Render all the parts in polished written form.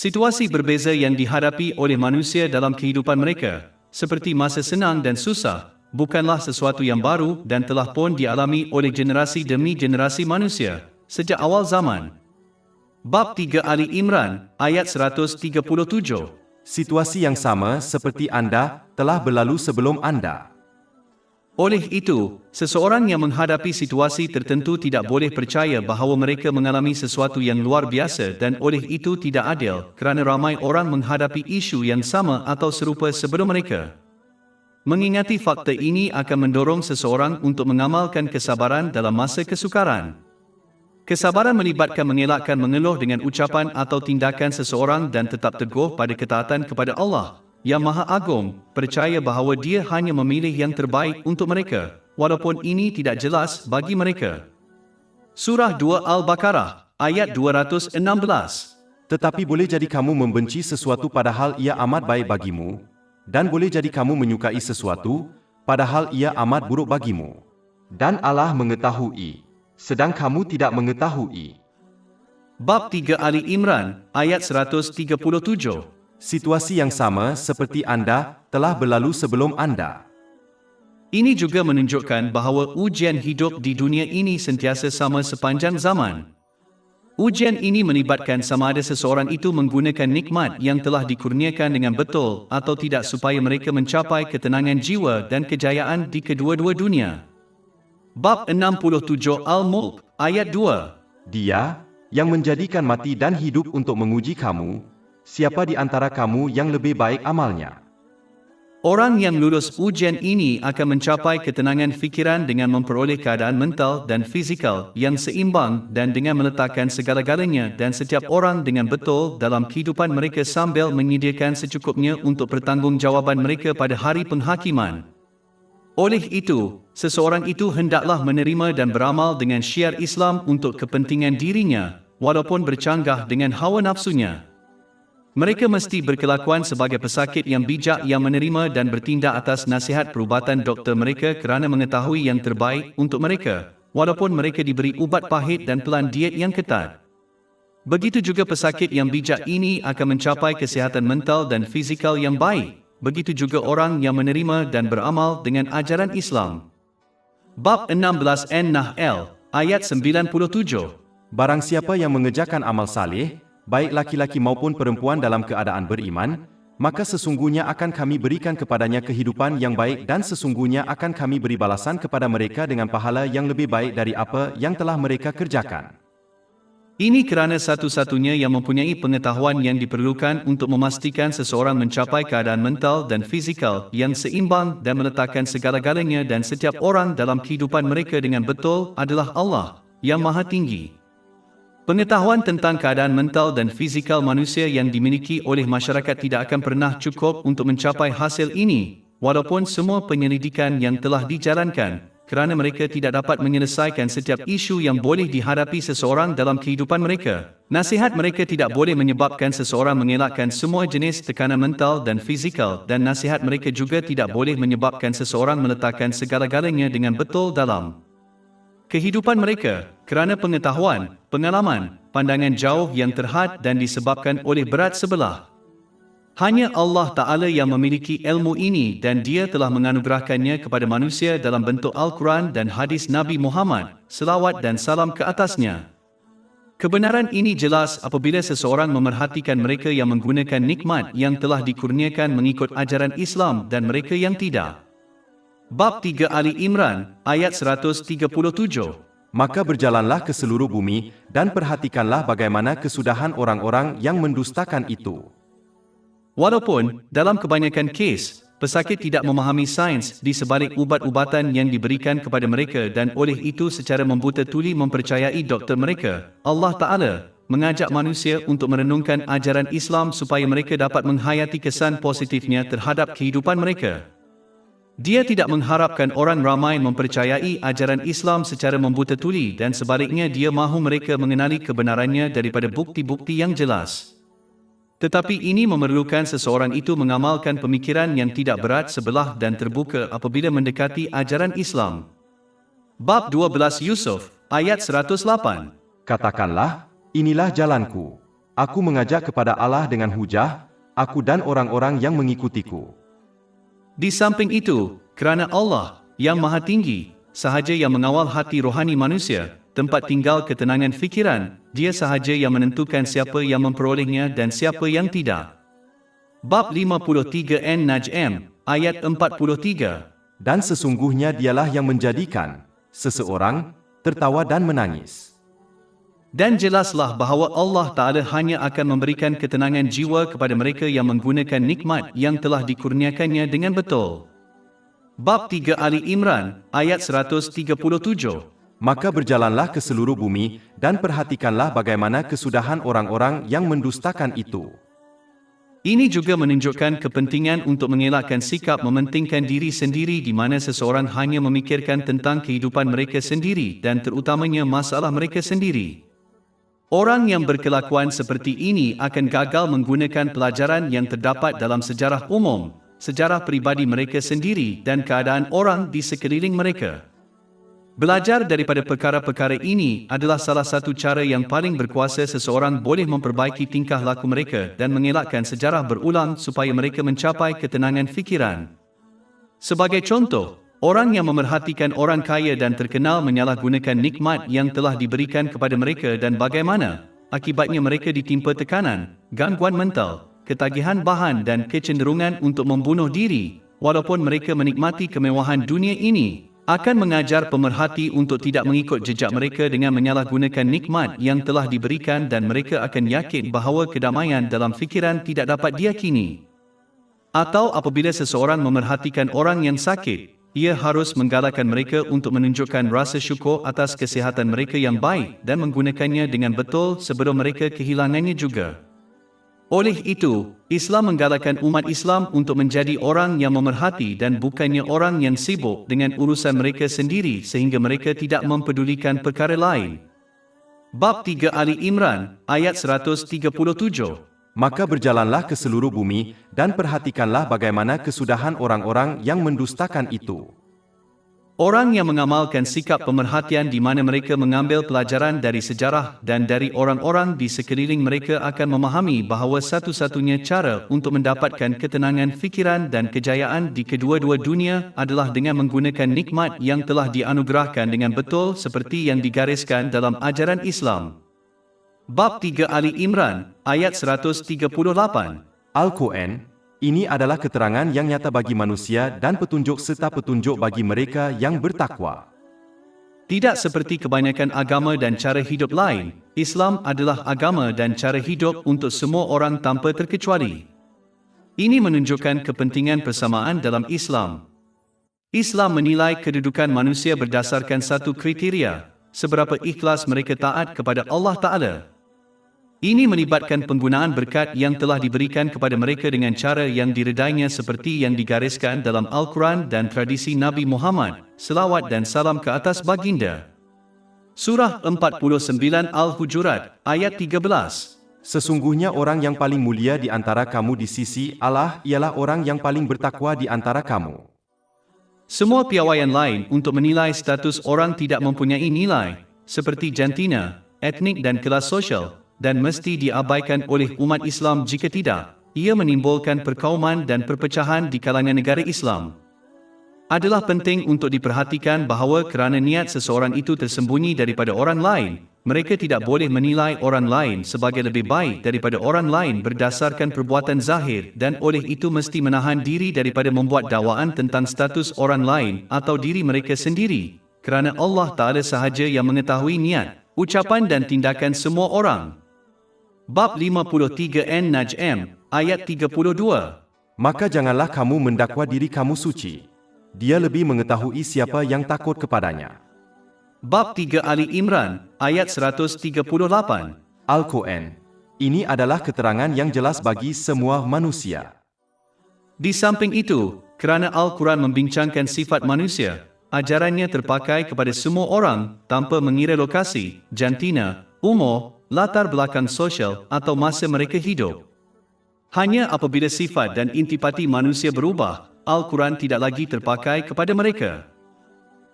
Situasi berbeza yang dihadapi oleh manusia dalam kehidupan mereka, seperti masa senang dan susah, bukanlah sesuatu yang baru dan telah pun dialami oleh generasi demi generasi manusia, sejak awal zaman. Bab 3 Ali Imran, ayat 137. Situasi yang sama seperti Anda telah berlalu sebelum Anda. Oleh itu, seseorang yang menghadapi situasi tertentu tidak boleh percaya bahawa mereka mengalami sesuatu yang luar biasa dan oleh itu tidak adil kerana ramai orang menghadapi isu yang sama atau serupa sebelum mereka. Mengingati fakta ini akan mendorong seseorang untuk mengamalkan kesabaran dalam masa kesukaran. Kesabaran melibatkan mengelakkan mengeluh dengan ucapan atau tindakan seseorang dan tetap teguh pada ketaatan kepada Allah yang Maha Agung, percaya bahawa Dia hanya memilih yang terbaik untuk mereka, walaupun ini tidak jelas bagi mereka. Surah 2 Al-Baqarah, ayat 216. Tetapi boleh jadi kamu membenci sesuatu padahal ia amat baik bagimu, dan boleh jadi kamu menyukai sesuatu padahal ia amat buruk bagimu. Dan Allah mengetahui, sedang kamu tidak mengetahui. Bab 3 Ali Imran, ayat 137. Situasi yang sama seperti Anda telah berlalu sebelum Anda. Ini juga menunjukkan bahawa ujian hidup di dunia ini sentiasa sama sepanjang zaman. Ujian ini melibatkan sama ada seseorang itu menggunakan nikmat yang telah dikurniakan dengan betul atau tidak supaya mereka mencapai ketenangan jiwa dan kejayaan di kedua-dua dunia. Bab 67 Al-Mulk, ayat 2. Dia yang menjadikan mati dan hidup untuk menguji kamu. Siapa di antara kamu yang lebih baik amalnya? Orang yang lulus ujian ini akan mencapai ketenangan fikiran dengan memperoleh keadaan mental dan fizikal yang seimbang dan dengan meletakkan segala-galanya dan setiap orang dengan betul dalam kehidupan mereka sambil menyediakan secukupnya untuk pertanggungjawaban mereka pada hari penghakiman. Oleh itu, seseorang itu hendaklah menerima dan beramal dengan syiar Islam untuk kepentingan dirinya, walaupun bercanggah dengan hawa nafsunya. Mereka mesti berkelakuan sebagai pesakit yang bijak yang menerima dan bertindak atas nasihat perubatan doktor mereka kerana mengetahui yang terbaik untuk mereka, walaupun mereka diberi ubat pahit dan pelan diet yang ketat. Begitu juga pesakit yang bijak ini akan mencapai kesihatan mental dan fizikal yang baik. Begitu juga orang yang menerima dan beramal dengan ajaran Islam. Bab 16 An-Nahl, ayat 97. Barang siapa yang mengerjakan amal saleh, baik laki-laki maupun perempuan dalam keadaan beriman, maka sesungguhnya akan kami berikan kepadanya kehidupan yang baik dan sesungguhnya akan kami beri balasan kepada mereka dengan pahala yang lebih baik dari apa yang telah mereka kerjakan. Ini kerana satu-satunya yang mempunyai pengetahuan yang diperlukan untuk memastikan seseorang mencapai keadaan mental dan fizikal yang seimbang dan meletakkan segala-galanya dan setiap orang dalam kehidupan mereka dengan betul adalah Allah, yang Maha Tinggi. Pengetahuan tentang keadaan mental dan fizikal manusia yang dimiliki oleh masyarakat tidak akan pernah cukup untuk mencapai hasil ini, walaupun semua penyelidikan yang telah dijalankan, kerana mereka tidak dapat menyelesaikan setiap isu yang boleh dihadapi seseorang dalam kehidupan mereka. Nasihat mereka tidak boleh menyebabkan seseorang mengelakkan semua jenis tekanan mental dan fizikal dan nasihat mereka juga tidak boleh menyebabkan seseorang meletakkan segala-galanya dengan betul dalam kehidupan mereka, kerana pengetahuan, pengalaman, pandangan jauh yang terhad dan disebabkan oleh berat sebelah. Hanya Allah Ta'ala yang memiliki ilmu ini dan Dia telah menganugerahkannya kepada manusia dalam bentuk Al-Quran dan hadis Nabi Muhammad, selawat dan salam ke atasnya. Kebenaran ini jelas apabila seseorang memerhatikan mereka yang menggunakan nikmat yang telah dikurniakan mengikut ajaran Islam dan mereka yang tidak. Bab 3 Ali Imran, ayat 137. Maka berjalanlah ke seluruh bumi dan perhatikanlah bagaimana kesudahan orang-orang yang mendustakan itu. Walaupun, dalam kebanyakan kes, pesakit tidak memahami sains di sebalik ubat-ubatan yang diberikan kepada mereka dan oleh itu secara membuta tuli mempercayai doktor mereka, Allah Ta'ala mengajak manusia untuk merenungkan ajaran Islam supaya mereka dapat menghayati kesan positifnya terhadap kehidupan mereka. Dia tidak mengharapkan orang ramai mempercayai ajaran Islam secara membuta tuli dan sebaliknya Dia mahu mereka mengenali kebenarannya daripada bukti-bukti yang jelas. Tetapi ini memerlukan seseorang itu mengamalkan pemikiran yang tidak berat sebelah dan terbuka apabila mendekati ajaran Islam. Bab 12 Yusuf, ayat 108. Katakanlah, inilah jalanku. Aku mengajak kepada Allah dengan hujah, aku dan orang-orang yang mengikutiku. Di samping itu, kerana Allah, yang Maha Tinggi, sahaja yang mengawal hati rohani manusia, tempat tinggal ketenangan fikiran, Dia sahaja yang menentukan siapa yang memperolehnya dan siapa yang tidak. Bab 53 An-Najm, ayat 43. Dan sesungguhnya dialah yang menjadikan seseorang tertawa dan menangis. Dan jelaslah bahawa Allah Ta'ala hanya akan memberikan ketenangan jiwa kepada mereka yang menggunakan nikmat yang telah dikurniakannya dengan betul. Bab 3 Ali Imran, ayat 137. Maka berjalanlah ke seluruh bumi, dan perhatikanlah bagaimana kesudahan orang-orang yang mendustakan itu. Ini juga menunjukkan kepentingan untuk mengelakkan sikap mementingkan diri sendiri di mana seseorang hanya memikirkan tentang kehidupan mereka sendiri dan terutamanya masalah mereka sendiri. Orang yang berkelakuan seperti ini akan gagal menggunakan pelajaran yang terdapat dalam sejarah umum, sejarah pribadi mereka sendiri dan keadaan orang di sekeliling mereka. Belajar daripada perkara-perkara ini adalah salah satu cara yang paling berkuasa seseorang boleh memperbaiki tingkah laku mereka dan mengelakkan sejarah berulang supaya mereka mencapai ketenangan fikiran. Sebagai contoh, orang yang memerhatikan orang kaya dan terkenal menyalahgunakan nikmat yang telah diberikan kepada mereka dan bagaimana akibatnya mereka ditimpa tekanan, gangguan mental, ketagihan bahan dan kecenderungan untuk membunuh diri, walaupun mereka menikmati kemewahan dunia ini, akan mengajar pemerhati untuk tidak mengikut jejak mereka dengan menyalahgunakan nikmat yang telah diberikan dan mereka akan yakin bahawa kedamaian dalam fikiran tidak dapat diyakini. Atau apabila seseorang memerhatikan orang yang sakit, ia harus menggalakkan mereka untuk menunjukkan rasa syukur atas kesihatan mereka yang baik dan menggunakannya dengan betul sebelum mereka kehilangannya juga. Oleh itu, Islam menggalakkan umat Islam untuk menjadi orang yang memerhati dan bukannya orang yang sibuk dengan urusan mereka sendiri sehingga mereka tidak mempedulikan perkara lain. Bab 3 Ali Imran, ayat 137. Maka berjalanlah ke seluruh bumi, dan perhatikanlah bagaimana kesudahan orang-orang yang mendustakan itu. Orang yang mengamalkan sikap pemerhatian di mana mereka mengambil pelajaran dari sejarah dan dari orang-orang di sekeliling mereka akan memahami bahawa satu-satunya cara untuk mendapatkan ketenangan fikiran dan kejayaan di kedua-dua dunia adalah dengan menggunakan nikmat yang telah dianugerahkan dengan betul seperti yang digariskan dalam ajaran Islam. Bab 3 Ali Imran, ayat 138. Al-Quran, ini adalah keterangan yang nyata bagi manusia dan petunjuk serta petunjuk bagi mereka yang bertakwa. Tidak seperti kebanyakan agama dan cara hidup lain, Islam adalah agama dan cara hidup untuk semua orang tanpa terkecuali. Ini menunjukkan kepentingan persamaan dalam Islam. Islam menilai kedudukan manusia berdasarkan satu kriteria, seberapa ikhlas mereka taat kepada Allah Ta'ala. Ini melibatkan penggunaan berkat yang telah diberikan kepada mereka dengan cara yang diredainya seperti yang digariskan dalam Al-Quran dan tradisi Nabi Muhammad, selawat dan salam ke atas baginda. Surah 49 Al-Hujurat, ayat 13. Sesungguhnya orang yang paling mulia di antara kamu di sisi Allah ialah orang yang paling bertakwa di antara kamu. Semua piawaian lain untuk menilai status orang tidak mempunyai nilai, seperti jantina, etnik dan kelas sosial, dan mesti diabaikan oleh umat Islam jika tidak, ia menimbulkan perkauman dan perpecahan di kalangan negara Islam. Adalah penting untuk diperhatikan bahawa kerana niat seseorang itu tersembunyi daripada orang lain, mereka tidak boleh menilai orang lain sebagai lebih baik daripada orang lain berdasarkan perbuatan zahir dan oleh itu mesti menahan diri daripada membuat dakwaan tentang status orang lain atau diri mereka sendiri, kerana Allah Ta'ala sahaja yang mengetahui niat, ucapan dan tindakan semua orang. Bab 53 An-Najm, ayat 32. Maka janganlah kamu mendakwa diri kamu suci. Dia lebih mengetahui siapa yang takut kepadanya. Bab 3 Ali Imran, ayat 138. Al-Quran, ini adalah keterangan yang jelas bagi semua manusia. Di samping itu, kerana Al-Quran membincangkan sifat manusia, ajarannya terpakai kepada semua orang tanpa mengira lokasi, jantina, umur, latar belakang sosial atau masa mereka hidup. Hanya apabila sifat dan intipati manusia berubah, Al-Quran tidak lagi terpakai kepada mereka.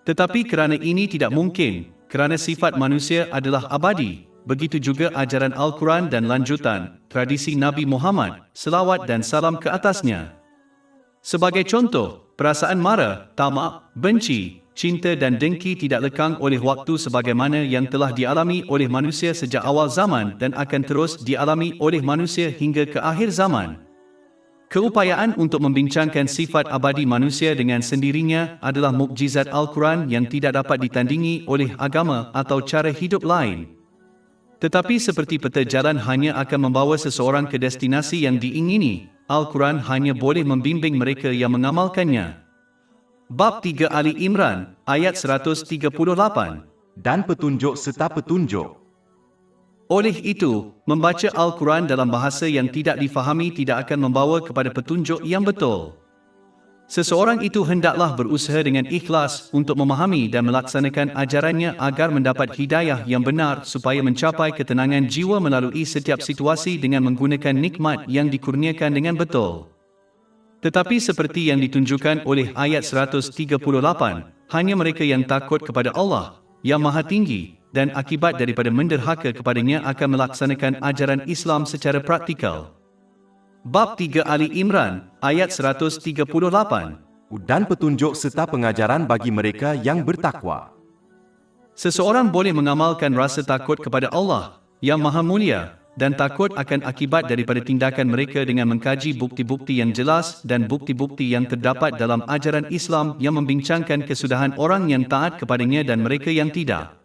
Tetapi kerana ini tidak mungkin, kerana sifat manusia adalah abadi, begitu juga ajaran Al-Quran dan lanjutan, tradisi Nabi Muhammad, selawat dan salam ke atasnya. Sebagai contoh, perasaan marah, tamak, benci, cinta dan dengki tidak lekang oleh waktu sebagaimana yang telah dialami oleh manusia sejak awal zaman dan akan terus dialami oleh manusia hingga ke akhir zaman. Keupayaan untuk membincangkan sifat abadi manusia dengan sendirinya adalah mukjizat Al-Quran yang tidak dapat ditandingi oleh agama atau cara hidup lain. Tetapi seperti peta jalan hanya akan membawa seseorang ke destinasi yang diingini, Al-Quran hanya boleh membimbing mereka yang mengamalkannya. Bab 3 Ali Imran, ayat 138. Dan petunjuk serta petunjuk. Oleh itu, membaca Al-Quran dalam bahasa yang tidak difahami tidak akan membawa kepada petunjuk yang betul. Seseorang itu hendaklah berusaha dengan ikhlas untuk memahami dan melaksanakan ajarannya agar mendapat hidayah yang benar supaya mencapai ketenangan jiwa melalui setiap situasi dengan menggunakan nikmat yang dikurniakan dengan betul. Tetapi seperti yang ditunjukkan oleh ayat 138, hanya mereka yang takut kepada Allah, yang Maha Tinggi, dan akibat daripada menderhaka kepadanya akan melaksanakan ajaran Islam secara praktikal. Bab 3 Ali Imran, ayat 138. Dan petunjuk serta pengajaran bagi mereka yang bertakwa. Seseorang boleh mengamalkan rasa takut kepada Allah, yang Maha Mulia, dan takut akan akibat daripada tindakan mereka dengan mengkaji bukti-bukti yang jelas dan bukti-bukti yang terdapat dalam ajaran Islam yang membincangkan kesudahan orang yang taat kepadanya dan mereka yang tidak.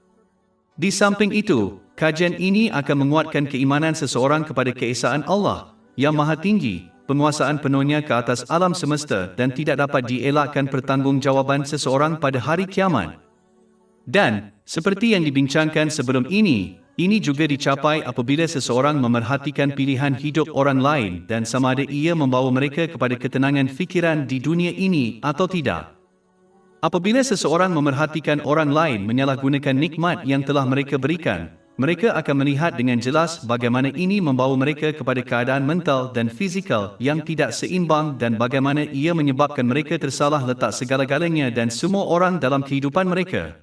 Di samping itu, kajian ini akan menguatkan keimanan seseorang kepada keesaan Allah, yang Maha Tinggi, penguasaan penuhnya ke atas alam semesta dan tidak dapat dielakkan pertanggungjawaban seseorang pada hari kiamat. Dan, seperti yang dibincangkan sebelum ini juga dicapai apabila seseorang memerhatikan pilihan hidup orang lain dan sama ada ia membawa mereka kepada ketenangan fikiran di dunia ini atau tidak. Apabila seseorang memerhatikan orang lain menyalahgunakan nikmat yang telah mereka berikan, mereka akan melihat dengan jelas bagaimana ini membawa mereka kepada keadaan mental dan fizikal yang tidak seimbang dan bagaimana ia menyebabkan mereka tersalah letak segala-galanya dan semua orang dalam kehidupan mereka.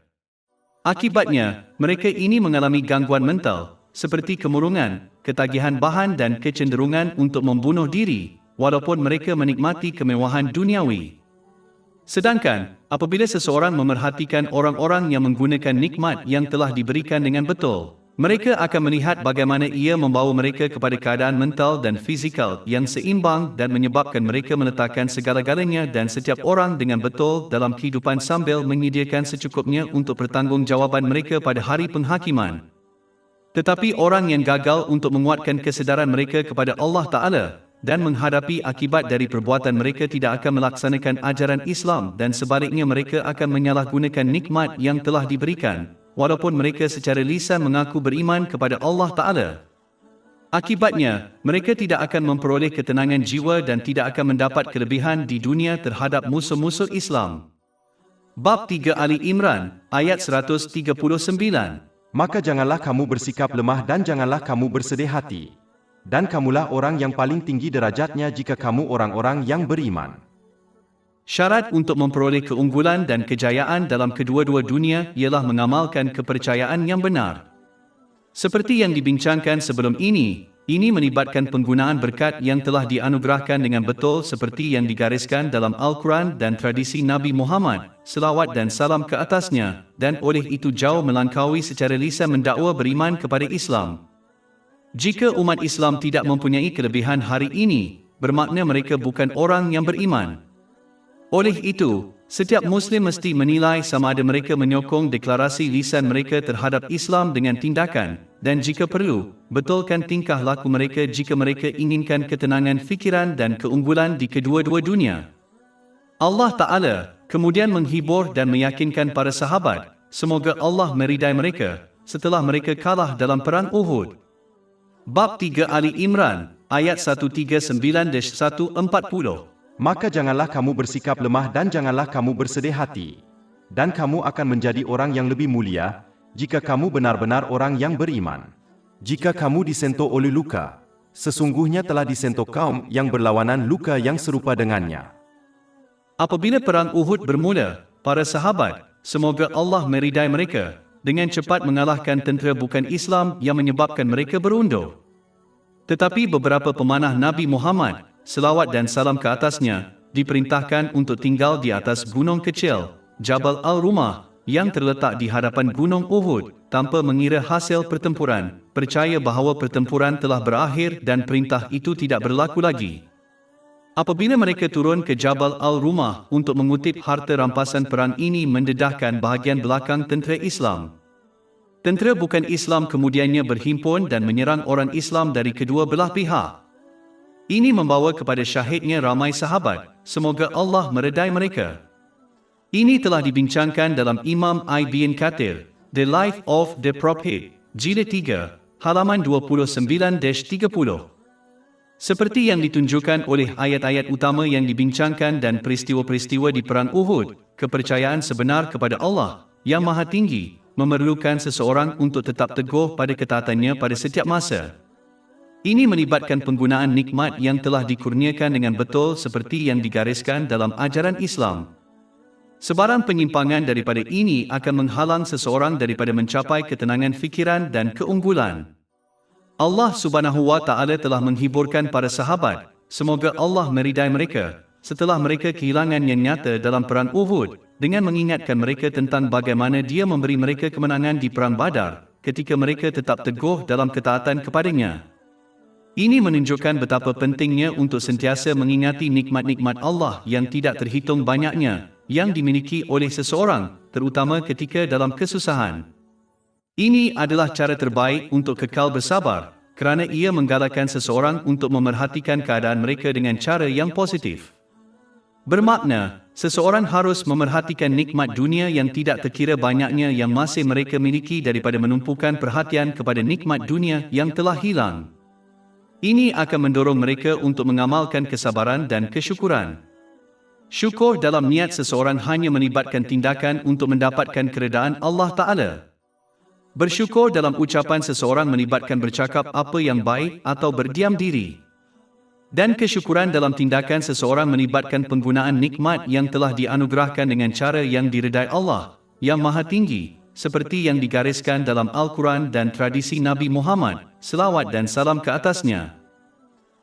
Akibatnya, mereka ini mengalami gangguan mental, seperti kemurungan, ketagihan bahan dan kecenderungan untuk membunuh diri, walaupun mereka menikmati kemewahan duniawi. Sedangkan, apabila seseorang memerhatikan orang-orang yang menggunakan nikmat yang telah diberikan dengan betul, mereka akan melihat bagaimana ia membawa mereka kepada keadaan mental dan fizikal yang seimbang dan menyebabkan mereka meletakkan segala-galanya dan setiap orang dengan betul dalam kehidupan sambil menyediakan secukupnya untuk pertanggungjawaban mereka pada hari penghakiman. Tetapi orang yang gagal untuk menguatkan kesedaran mereka kepada Allah Ta'ala dan menghadapi akibat dari perbuatan mereka tidak akan melaksanakan ajaran Islam dan sebaliknya mereka akan menyalahgunakan nikmat yang telah diberikan, walaupun mereka secara lisan mengaku beriman kepada Allah Ta'ala. Akibatnya, mereka tidak akan memperoleh ketenangan jiwa dan tidak akan mendapat kelebihan di dunia terhadap musuh-musuh Islam. Bab 3 Ali Imran, ayat 139. Maka janganlah kamu bersikap lemah dan janganlah kamu bersedih hati. Dan kamulah orang yang paling tinggi derajatnya jika kamu orang-orang yang beriman. Syarat untuk memperoleh keunggulan dan kejayaan dalam kedua-dua dunia ialah mengamalkan kepercayaan yang benar. Seperti yang dibincangkan sebelum ini melibatkan penggunaan berkat yang telah dianugerahkan dengan betul seperti yang digariskan dalam Al-Quran dan tradisi Nabi Muhammad, selawat dan salam ke atasnya, dan oleh itu jauh melampaui secara lisan mendakwa beriman kepada Islam. Jika umat Islam tidak mempunyai kelebihan hari ini, bermakna mereka bukan orang yang beriman. Oleh itu, setiap Muslim mesti menilai sama ada mereka menyokong deklarasi lisan mereka terhadap Islam dengan tindakan, dan jika perlu, betulkan tingkah laku mereka jika mereka inginkan ketenangan fikiran dan keunggulan di kedua-dua dunia. Allah Ta'ala kemudian menghibur dan meyakinkan para sahabat, semoga Allah meridai mereka, setelah mereka kalah dalam perang Uhud. Bab 3 Ali Imran, ayat 139-140. Maka janganlah kamu bersikap lemah dan janganlah kamu bersedih hati. Dan kamu akan menjadi orang yang lebih mulia, jika kamu benar-benar orang yang beriman. Jika kamu disentuh oleh luka, sesungguhnya telah disentuh kaum yang berlawanan luka yang serupa dengannya. Apabila perang Uhud bermula, para sahabat, semoga Allah meridai mereka, dengan cepat mengalahkan tentera bukan Islam yang menyebabkan mereka berundur. Tetapi beberapa pemanah Nabi Muhammad, selawat dan salam ke atasnya, diperintahkan untuk tinggal di atas gunung kecil, Jabal Al-Rumah, yang terletak di hadapan Gunung Uhud, tanpa mengira hasil pertempuran, percaya bahawa pertempuran telah berakhir dan perintah itu tidak berlaku lagi. Apabila mereka turun ke Jabal Al-Rumah untuk mengutip harta rampasan perang ini mendedahkan bahagian belakang tentera Islam. Tentera bukan Islam kemudiannya berhimpun dan menyerang orang Islam dari kedua belah pihak. Ini membawa kepada syahidnya ramai sahabat, semoga Allah meredai mereka. Ini telah dibincangkan dalam Imam Ibn Kathir, The Life of the Prophet, Jilid 3, halaman 29-30. Seperti yang ditunjukkan oleh ayat-ayat utama yang dibincangkan dan peristiwa-peristiwa di Perang Uhud, kepercayaan sebenar kepada Allah, yang Maha Tinggi, memerlukan seseorang untuk tetap teguh pada ketaatannya pada setiap masa. Ini melibatkan penggunaan nikmat yang telah dikurniakan dengan betul seperti yang digariskan dalam ajaran Islam. Sebarang penyimpangan daripada ini akan menghalang seseorang daripada mencapai ketenangan fikiran dan keunggulan. Allah Subhanahu wa Ta'ala telah menghiburkan para sahabat, semoga Allah meridai mereka, setelah mereka kehilangan yang nyata dalam Perang Uhud, dengan mengingatkan mereka tentang bagaimana Dia memberi mereka kemenangan di Perang Badar, ketika mereka tetap teguh dalam ketaatan kepadanya. Ini menunjukkan betapa pentingnya untuk sentiasa mengingati nikmat-nikmat Allah yang tidak terhitung banyaknya, yang dimiliki oleh seseorang, terutama ketika dalam kesusahan. Ini adalah cara terbaik untuk kekal bersabar, kerana ia menggalakkan seseorang untuk memerhatikan keadaan mereka dengan cara yang positif. Bermakna, seseorang harus memerhatikan nikmat dunia yang tidak terkira banyaknya yang masih mereka miliki daripada menumpukan perhatian kepada nikmat dunia yang telah hilang. Ini akan mendorong mereka untuk mengamalkan kesabaran dan kesyukuran. Syukur dalam niat seseorang hanya melibatkan tindakan untuk mendapatkan keredaan Allah Ta'ala. Bersyukur dalam ucapan seseorang melibatkan bercakap apa yang baik atau berdiam diri. Dan kesyukuran dalam tindakan seseorang melibatkan penggunaan nikmat yang telah dianugerahkan dengan cara yang diredai Allah, yang Maha Tinggi, seperti yang digariskan dalam Al-Quran dan tradisi Nabi Muhammad, selawat dan salam ke atasnya.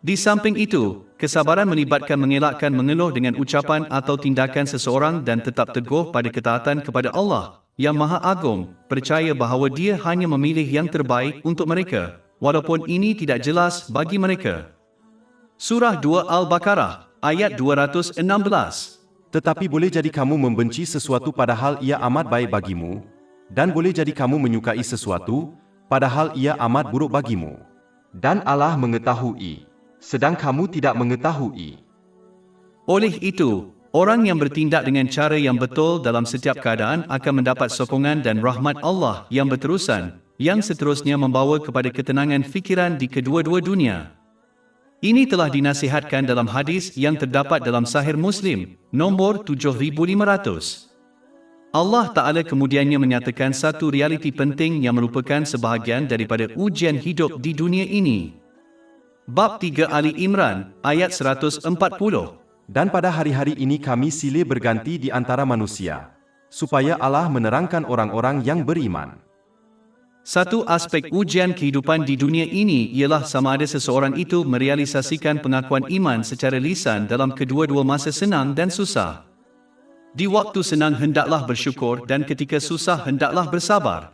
Di samping itu, kesabaran melibatkan mengelakkan mengeluh dengan ucapan atau tindakan seseorang dan tetap teguh pada ketaatan kepada Allah, yang Maha Agung, percaya bahawa Dia hanya memilih yang terbaik untuk mereka, walaupun ini tidak jelas bagi mereka. Surah 2 Al-Baqarah, ayat 216. Tetapi boleh jadi kamu membenci sesuatu padahal ia amat baik bagimu, dan boleh jadi kamu menyukai sesuatu, padahal ia amat buruk bagimu. Dan Allah mengetahui, sedang kamu tidak mengetahui. Oleh itu, orang yang bertindak dengan cara yang betul dalam setiap keadaan akan mendapat sokongan dan rahmat Allah yang berterusan, yang seterusnya membawa kepada ketenangan fikiran di kedua-dua dunia. Ini telah dinasihatkan dalam hadis yang terdapat dalam Sahih Muslim, nombor 7500. Allah Ta'ala kemudiannya menyatakan satu realiti penting yang merupakan sebahagian daripada ujian hidup di dunia ini. Bab 3 Ali Imran, ayat 140. Dan pada hari-hari ini kami silih berganti di antara manusia, supaya Allah menerangkan orang-orang yang beriman. Satu aspek ujian kehidupan di dunia ini ialah sama ada seseorang itu merealisasikan pengakuan iman secara lisan dalam kedua-dua masa senang dan susah. Di waktu senang hendaklah bersyukur dan ketika susah hendaklah bersabar.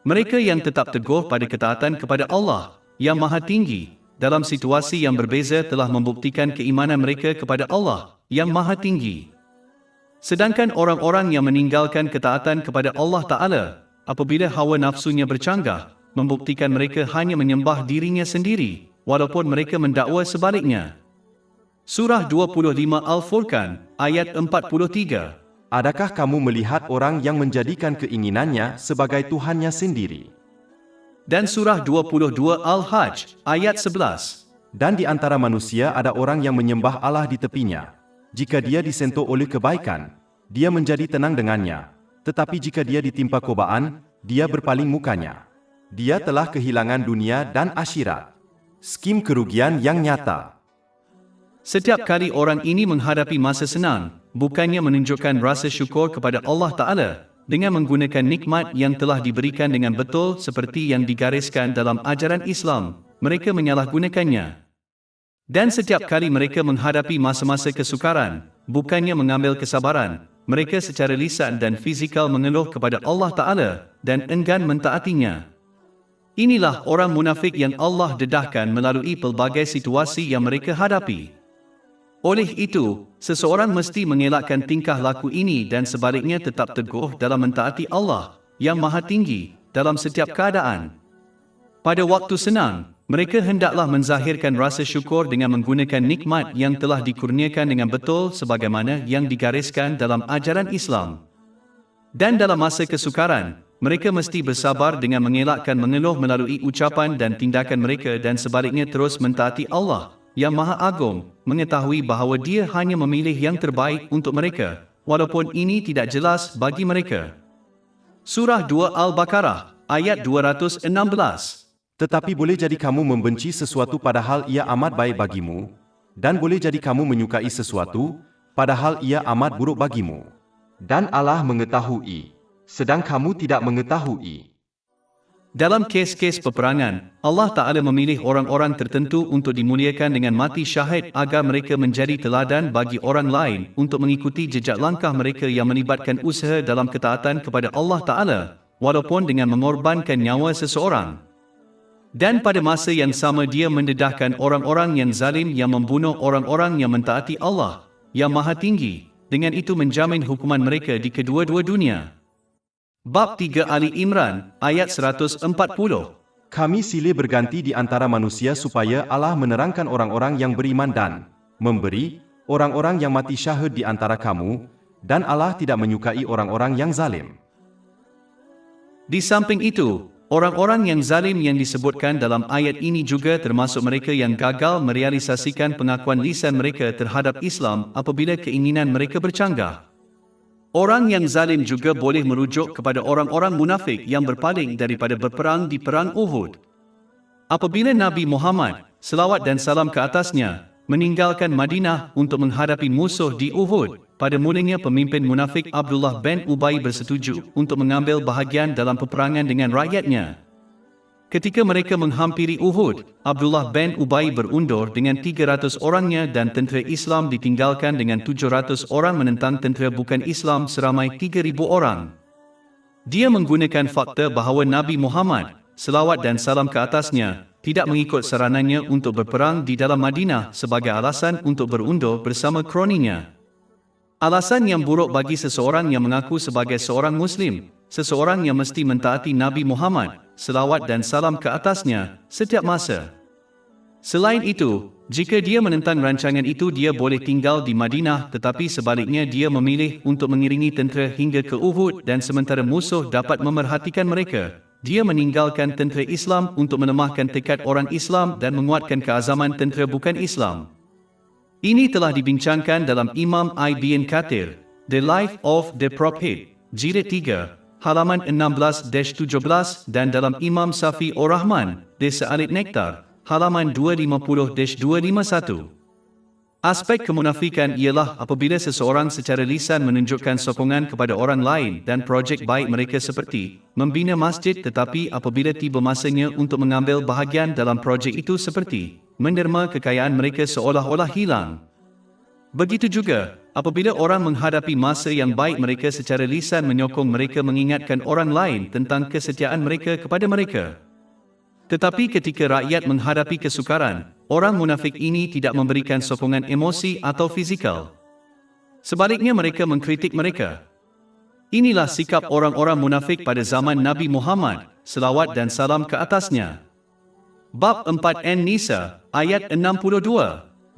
Mereka yang tetap teguh pada ketaatan kepada Allah, yang Maha Tinggi, dalam situasi yang berbeza telah membuktikan keimanan mereka kepada Allah, yang Maha Tinggi. Sedangkan orang-orang yang meninggalkan ketaatan kepada Allah Ta'ala, apabila hawa nafsunya bercanggah, membuktikan mereka hanya menyembah dirinya sendiri, walaupun mereka mendakwa sebaliknya. Surah 25 Al-Furqan, ayat 43. Adakah kamu melihat orang yang menjadikan keinginannya sebagai Tuhannya sendiri? Dan surah 22 Al-Hajj, ayat 11. Dan di antara manusia ada orang yang menyembah Allah di tepinya. Jika dia disentuh oleh kebaikan, dia menjadi tenang dengannya. Tetapi jika dia ditimpa cobaan, dia berpaling mukanya. Dia telah kehilangan dunia dan akhirat. Skim kerugian yang nyata. Setiap kali orang ini menghadapi masa senang, bukannya menunjukkan rasa syukur kepada Allah Ta'ala, dengan menggunakan nikmat yang telah diberikan dengan betul seperti yang digariskan dalam ajaran Islam, mereka menyalahgunakannya. Dan setiap kali mereka menghadapi masa-masa kesukaran, bukannya mengambil kesabaran, mereka secara lisan dan fizikal mengeluh kepada Allah Ta'ala dan enggan mentaatinya. Inilah orang munafik yang Allah dedahkan melalui pelbagai situasi yang mereka hadapi. Oleh itu, seseorang mesti mengelakkan tingkah laku ini dan sebaliknya tetap teguh dalam mentaati Allah yang Maha Tinggi dalam setiap keadaan. Pada waktu senang, mereka hendaklah menzahirkan rasa syukur dengan menggunakan nikmat yang telah dikurniakan dengan betul sebagaimana yang digariskan dalam ajaran Islam. Dan dalam masa kesukaran, mereka mesti bersabar dengan mengelakkan mengeluh melalui ucapan dan tindakan mereka dan sebaliknya terus mentaati Allah yang Maha Agung, mengetahui bahawa Dia hanya memilih yang terbaik untuk mereka, walaupun ini tidak jelas bagi mereka. Surah 2 Al-Baqarah, ayat 216. Tetapi boleh jadi kamu membenci sesuatu padahal ia amat baik bagimu, dan boleh jadi kamu menyukai sesuatu, padahal ia amat buruk bagimu. Dan Allah mengetahui, sedang kamu tidak mengetahui. Dalam kes-kes peperangan, Allah Ta'ala memilih orang-orang tertentu untuk dimuliakan dengan mati syahid agar mereka menjadi teladan bagi orang lain untuk mengikuti jejak langkah mereka yang melibatkan usaha dalam ketaatan kepada Allah Ta'ala, walaupun dengan mengorbankan nyawa seseorang. Dan pada masa yang sama Dia mendedahkan orang-orang yang zalim yang membunuh orang-orang yang mentaati Allah, yang Maha Tinggi, dengan itu menjamin hukuman mereka di kedua-dua dunia. Bab 3 Ali Imran, ayat 140. Kami silih berganti di antara manusia supaya Allah menerangkan orang-orang yang beriman dan memberi orang-orang yang mati syahid di antara kamu, dan Allah tidak menyukai orang-orang yang zalim. Di samping itu, orang-orang yang zalim yang disebutkan dalam ayat ini juga termasuk mereka yang gagal merealisasikan pengakuan lisan mereka terhadap Islam apabila keinginan mereka bercanggah. Orang yang zalim juga boleh merujuk kepada orang-orang munafik yang berpaling daripada berperang di Perang Uhud. Apabila Nabi Muhammad, selawat dan salam ke atasnya, meninggalkan Madinah untuk menghadapi musuh di Uhud, pada mulanya pemimpin munafik Abdullah bin Ubay bersetuju untuk mengambil bahagian dalam peperangan dengan rakyatnya. Ketika mereka menghampiri Uhud, Abdullah bin Ubay berundur dengan 300 orangnya dan tentera Islam ditinggalkan dengan 700 orang menentang tentera bukan Islam seramai 3,000 orang. Dia menggunakan fakta bahawa Nabi Muhammad, selawat dan salam ke atasnya, tidak mengikut saranannya untuk berperang di dalam Madinah sebagai alasan untuk berundur bersama kroninya. Alasan yang buruk bagi seseorang yang mengaku sebagai seorang Muslim, seseorang yang mesti mentaati Nabi Muhammad, selawat dan salam ke atasnya, setiap masa. Selain itu, jika dia menentang rancangan itu dia boleh tinggal di Madinah tetapi sebaliknya dia memilih untuk mengiringi tentera hingga ke Uhud dan sementara musuh dapat memerhatikan mereka, dia meninggalkan tentera Islam untuk melemahkan tekad orang Islam dan menguatkan keazaman tentera bukan Islam. Ini telah dibincangkan dalam Imam Ibn Kathir, The Life of the Prophet, jilid 3, halaman 16-17 dan dalam Imam Safi Ur-Rahman, The Sa'alid Nektar, halaman 250-251. Aspek kemunafikan ialah apabila seseorang secara lisan menunjukkan sokongan kepada orang lain dan projek baik mereka seperti membina masjid tetapi apabila tiba masanya untuk mengambil bahagian dalam projek itu seperti menderma kekayaan mereka seolah-olah hilang. Begitu juga, apabila orang menghadapi masa yang baik mereka secara lisan menyokong mereka mengingatkan orang lain tentang kesetiaan mereka kepada mereka. Tetapi ketika rakyat menghadapi kesukaran, orang munafik ini tidak memberikan sokongan emosi atau fizikal. Sebaliknya mereka mengkritik mereka. Inilah sikap orang-orang munafik pada zaman Nabi Muhammad, selawat dan salam ke atasnya. Bab 4 An-Nisa, ayat 62.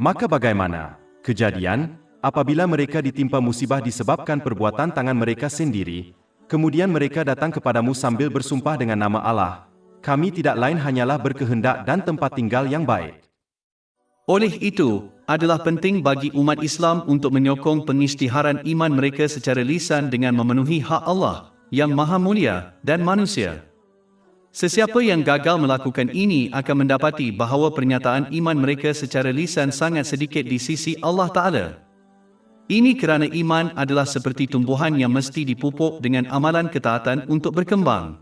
Maka bagaimana kejadian apabila mereka ditimpa musibah disebabkan perbuatan tangan mereka sendiri, kemudian mereka datang kepadamu sambil bersumpah dengan nama Allah, kami tidak lain hanyalah berkehendak dan tempat tinggal yang baik. Oleh itu, adalah penting bagi umat Islam untuk menyokong pengisytiharan iman mereka secara lisan dengan memenuhi hak Allah, yang Maha Mulia, dan manusia. Sesiapa yang gagal melakukan ini akan mendapati bahawa pernyataan iman mereka secara lisan sangat sedikit di sisi Allah Ta'ala. Ini kerana iman adalah seperti tumbuhan yang mesti dipupuk dengan amalan ketaatan untuk berkembang.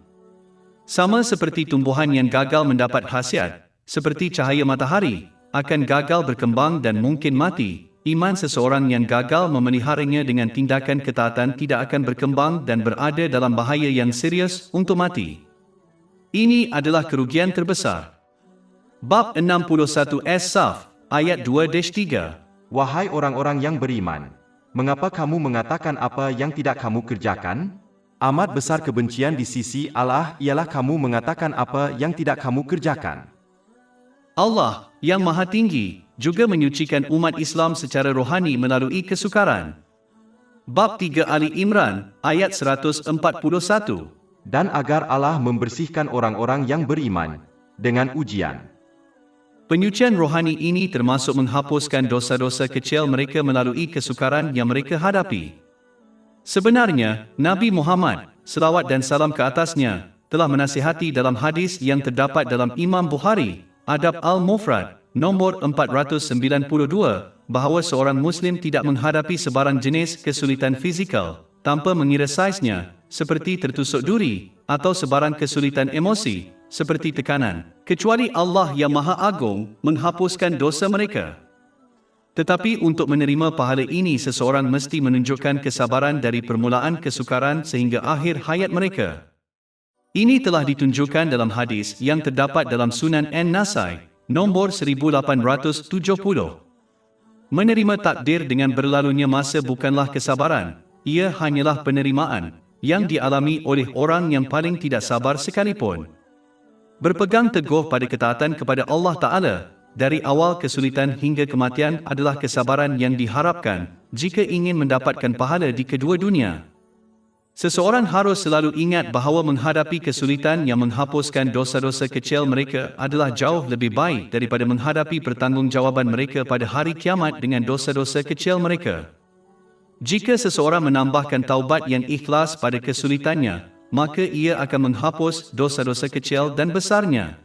Sama seperti tumbuhan yang gagal mendapat khasiat, seperti cahaya matahari, akan gagal berkembang dan mungkin mati. Iman seseorang yang gagal memeliharanya dengan tindakan ketaatan tidak akan berkembang dan berada dalam bahaya yang serius untuk mati. Ini adalah kerugian terbesar. Bab 61 As-Saf, ayat 2-3. Wahai orang-orang yang beriman, mengapa kamu mengatakan apa yang tidak kamu kerjakan? Amat besar kebencian di sisi Allah ialah kamu mengatakan apa yang tidak kamu kerjakan. Allah, yang Maha Tinggi, juga menyucikan umat Islam secara rohani melalui kesukaran. Bab 3 Ali Imran, ayat 141. Dan agar Allah membersihkan orang-orang yang beriman dengan ujian. Penyucian rohani ini termasuk menghapuskan dosa-dosa kecil mereka melalui kesukaran yang mereka hadapi. Sebenarnya, Nabi Muhammad, selawat dan salam ke atasnya, telah menasihati dalam hadis yang terdapat dalam Imam Bukhari, Adab Al-Mufrad, nombor 492, bahawa seorang Muslim tidak menghadapi sebarang jenis kesulitan fizikal, tanpa mengira saiznya, seperti tertusuk duri, atau sebarang kesulitan emosi, seperti tekanan, kecuali Allah yang Maha Agung menghapuskan dosa mereka. Tetapi untuk menerima pahala ini seseorang mesti menunjukkan kesabaran dari permulaan kesukaran sehingga akhir hayat mereka. Ini telah ditunjukkan dalam hadis yang terdapat dalam Sunan An-Nasai, nombor 1870. Menerima takdir dengan berlalunya masa bukanlah kesabaran, ia hanyalah penerimaan yang dialami oleh orang yang paling tidak sabar sekalipun. Berpegang teguh pada ketaatan kepada Allah Ta'ala, dari awal kesulitan hingga kematian adalah kesabaran yang diharapkan jika ingin mendapatkan pahala di kedua dunia. Seseorang harus selalu ingat bahawa menghadapi kesulitan yang menghapuskan dosa-dosa kecil mereka adalah jauh lebih baik daripada menghadapi pertanggungjawaban mereka pada hari kiamat dengan dosa-dosa kecil mereka. Jika seseorang menambahkan taubat yang ikhlas pada kesulitannya, maka ia akan menghapus dosa-dosa kecil dan besarnya.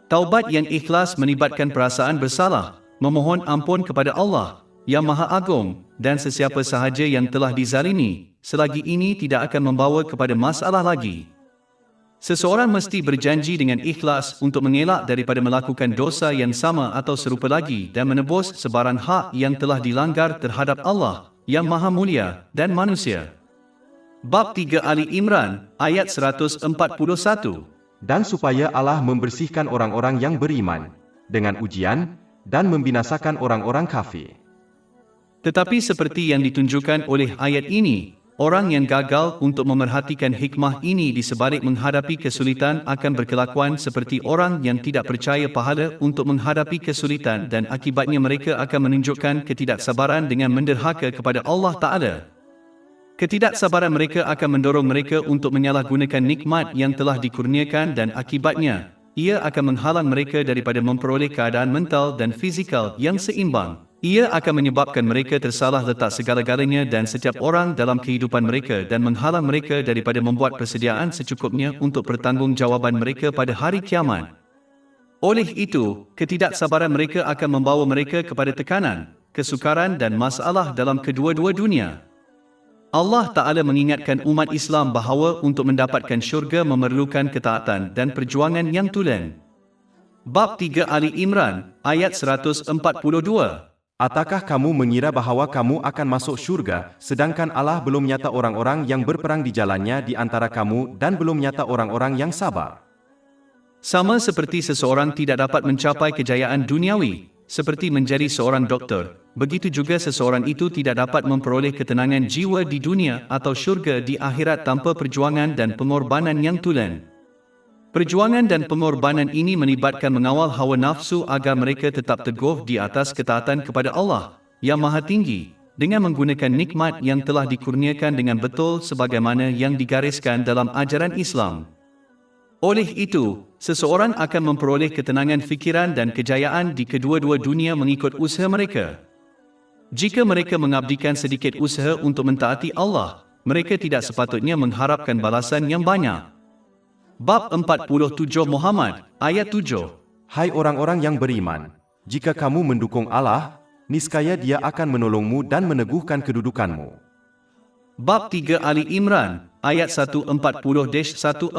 Taubat yang ikhlas melibatkan perasaan bersalah, memohon ampun kepada Allah yang Maha Agung dan sesiapa sahaja yang telah dizalimi, selagi ini tidak akan membawa kepada masalah lagi. Seseorang mesti berjanji dengan ikhlas untuk mengelak daripada melakukan dosa yang sama atau serupa lagi dan menebus sebarang hak yang telah dilanggar terhadap Allah yang Maha Mulia dan manusia. Bab 3 Ali Imran, ayat 141. Dan supaya Allah membersihkan orang-orang yang beriman dengan ujian dan membinasakan orang-orang kafir. Tetapi seperti yang ditunjukkan oleh ayat ini, orang yang gagal untuk memerhatikan hikmah ini di sebalik menghadapi kesulitan akan berkelakuan seperti orang yang tidak percaya pahala untuk menghadapi kesulitan dan akibatnya mereka akan menunjukkan ketidaksabaran dengan menderhaka kepada Allah Ta'ala. Ketidaksabaran mereka akan mendorong mereka untuk menyalahgunakan nikmat yang telah dikurniakan dan akibatnya, ia akan menghalang mereka daripada memperoleh keadaan mental dan fizikal yang seimbang. Ia akan menyebabkan mereka tersalah letak segala-galanya dan setiap orang dalam kehidupan mereka dan menghalang mereka daripada membuat persediaan secukupnya untuk pertanggungjawaban mereka pada hari kiamat. Oleh itu, ketidaksabaran mereka akan membawa mereka kepada tekanan, kesukaran dan masalah dalam kedua-dua dunia. Allah Ta'ala mengingatkan umat Islam bahawa untuk mendapatkan syurga memerlukan ketaatan dan perjuangan yang tulen. Bab 3 Ali Imran, ayat 142. Ataukah kamu mengira bahawa kamu akan masuk syurga, sedangkan Allah belum nyata orang-orang yang berperang di jalannya di antara kamu dan belum nyata orang-orang yang sabar? Sama seperti seseorang tidak dapat mencapai kejayaan duniawi, seperti menjadi seorang doktor, begitu juga seseorang itu tidak dapat memperoleh ketenangan jiwa di dunia atau syurga di akhirat tanpa perjuangan dan pengorbanan yang tulen. Perjuangan dan pengorbanan ini melibatkan mengawal hawa nafsu agar mereka tetap teguh di atas ketaatan kepada Allah yang Maha Tinggi, dengan menggunakan nikmat yang telah dikurniakan dengan betul sebagaimana yang digariskan dalam ajaran Islam. Oleh itu, seseorang akan memperoleh ketenangan fikiran dan kejayaan di kedua-dua dunia mengikut usaha mereka. Jika mereka mengabdikan sedikit usaha untuk mentaati Allah, mereka tidak sepatutnya mengharapkan balasan yang banyak. Bab 47 Muhammad, ayat 7. Hai orang-orang yang beriman, jika kamu mendukung Allah, niscaya Dia akan menolongmu dan meneguhkan kedudukanmu. Bab 3 Ali Imran, ayat 140-142.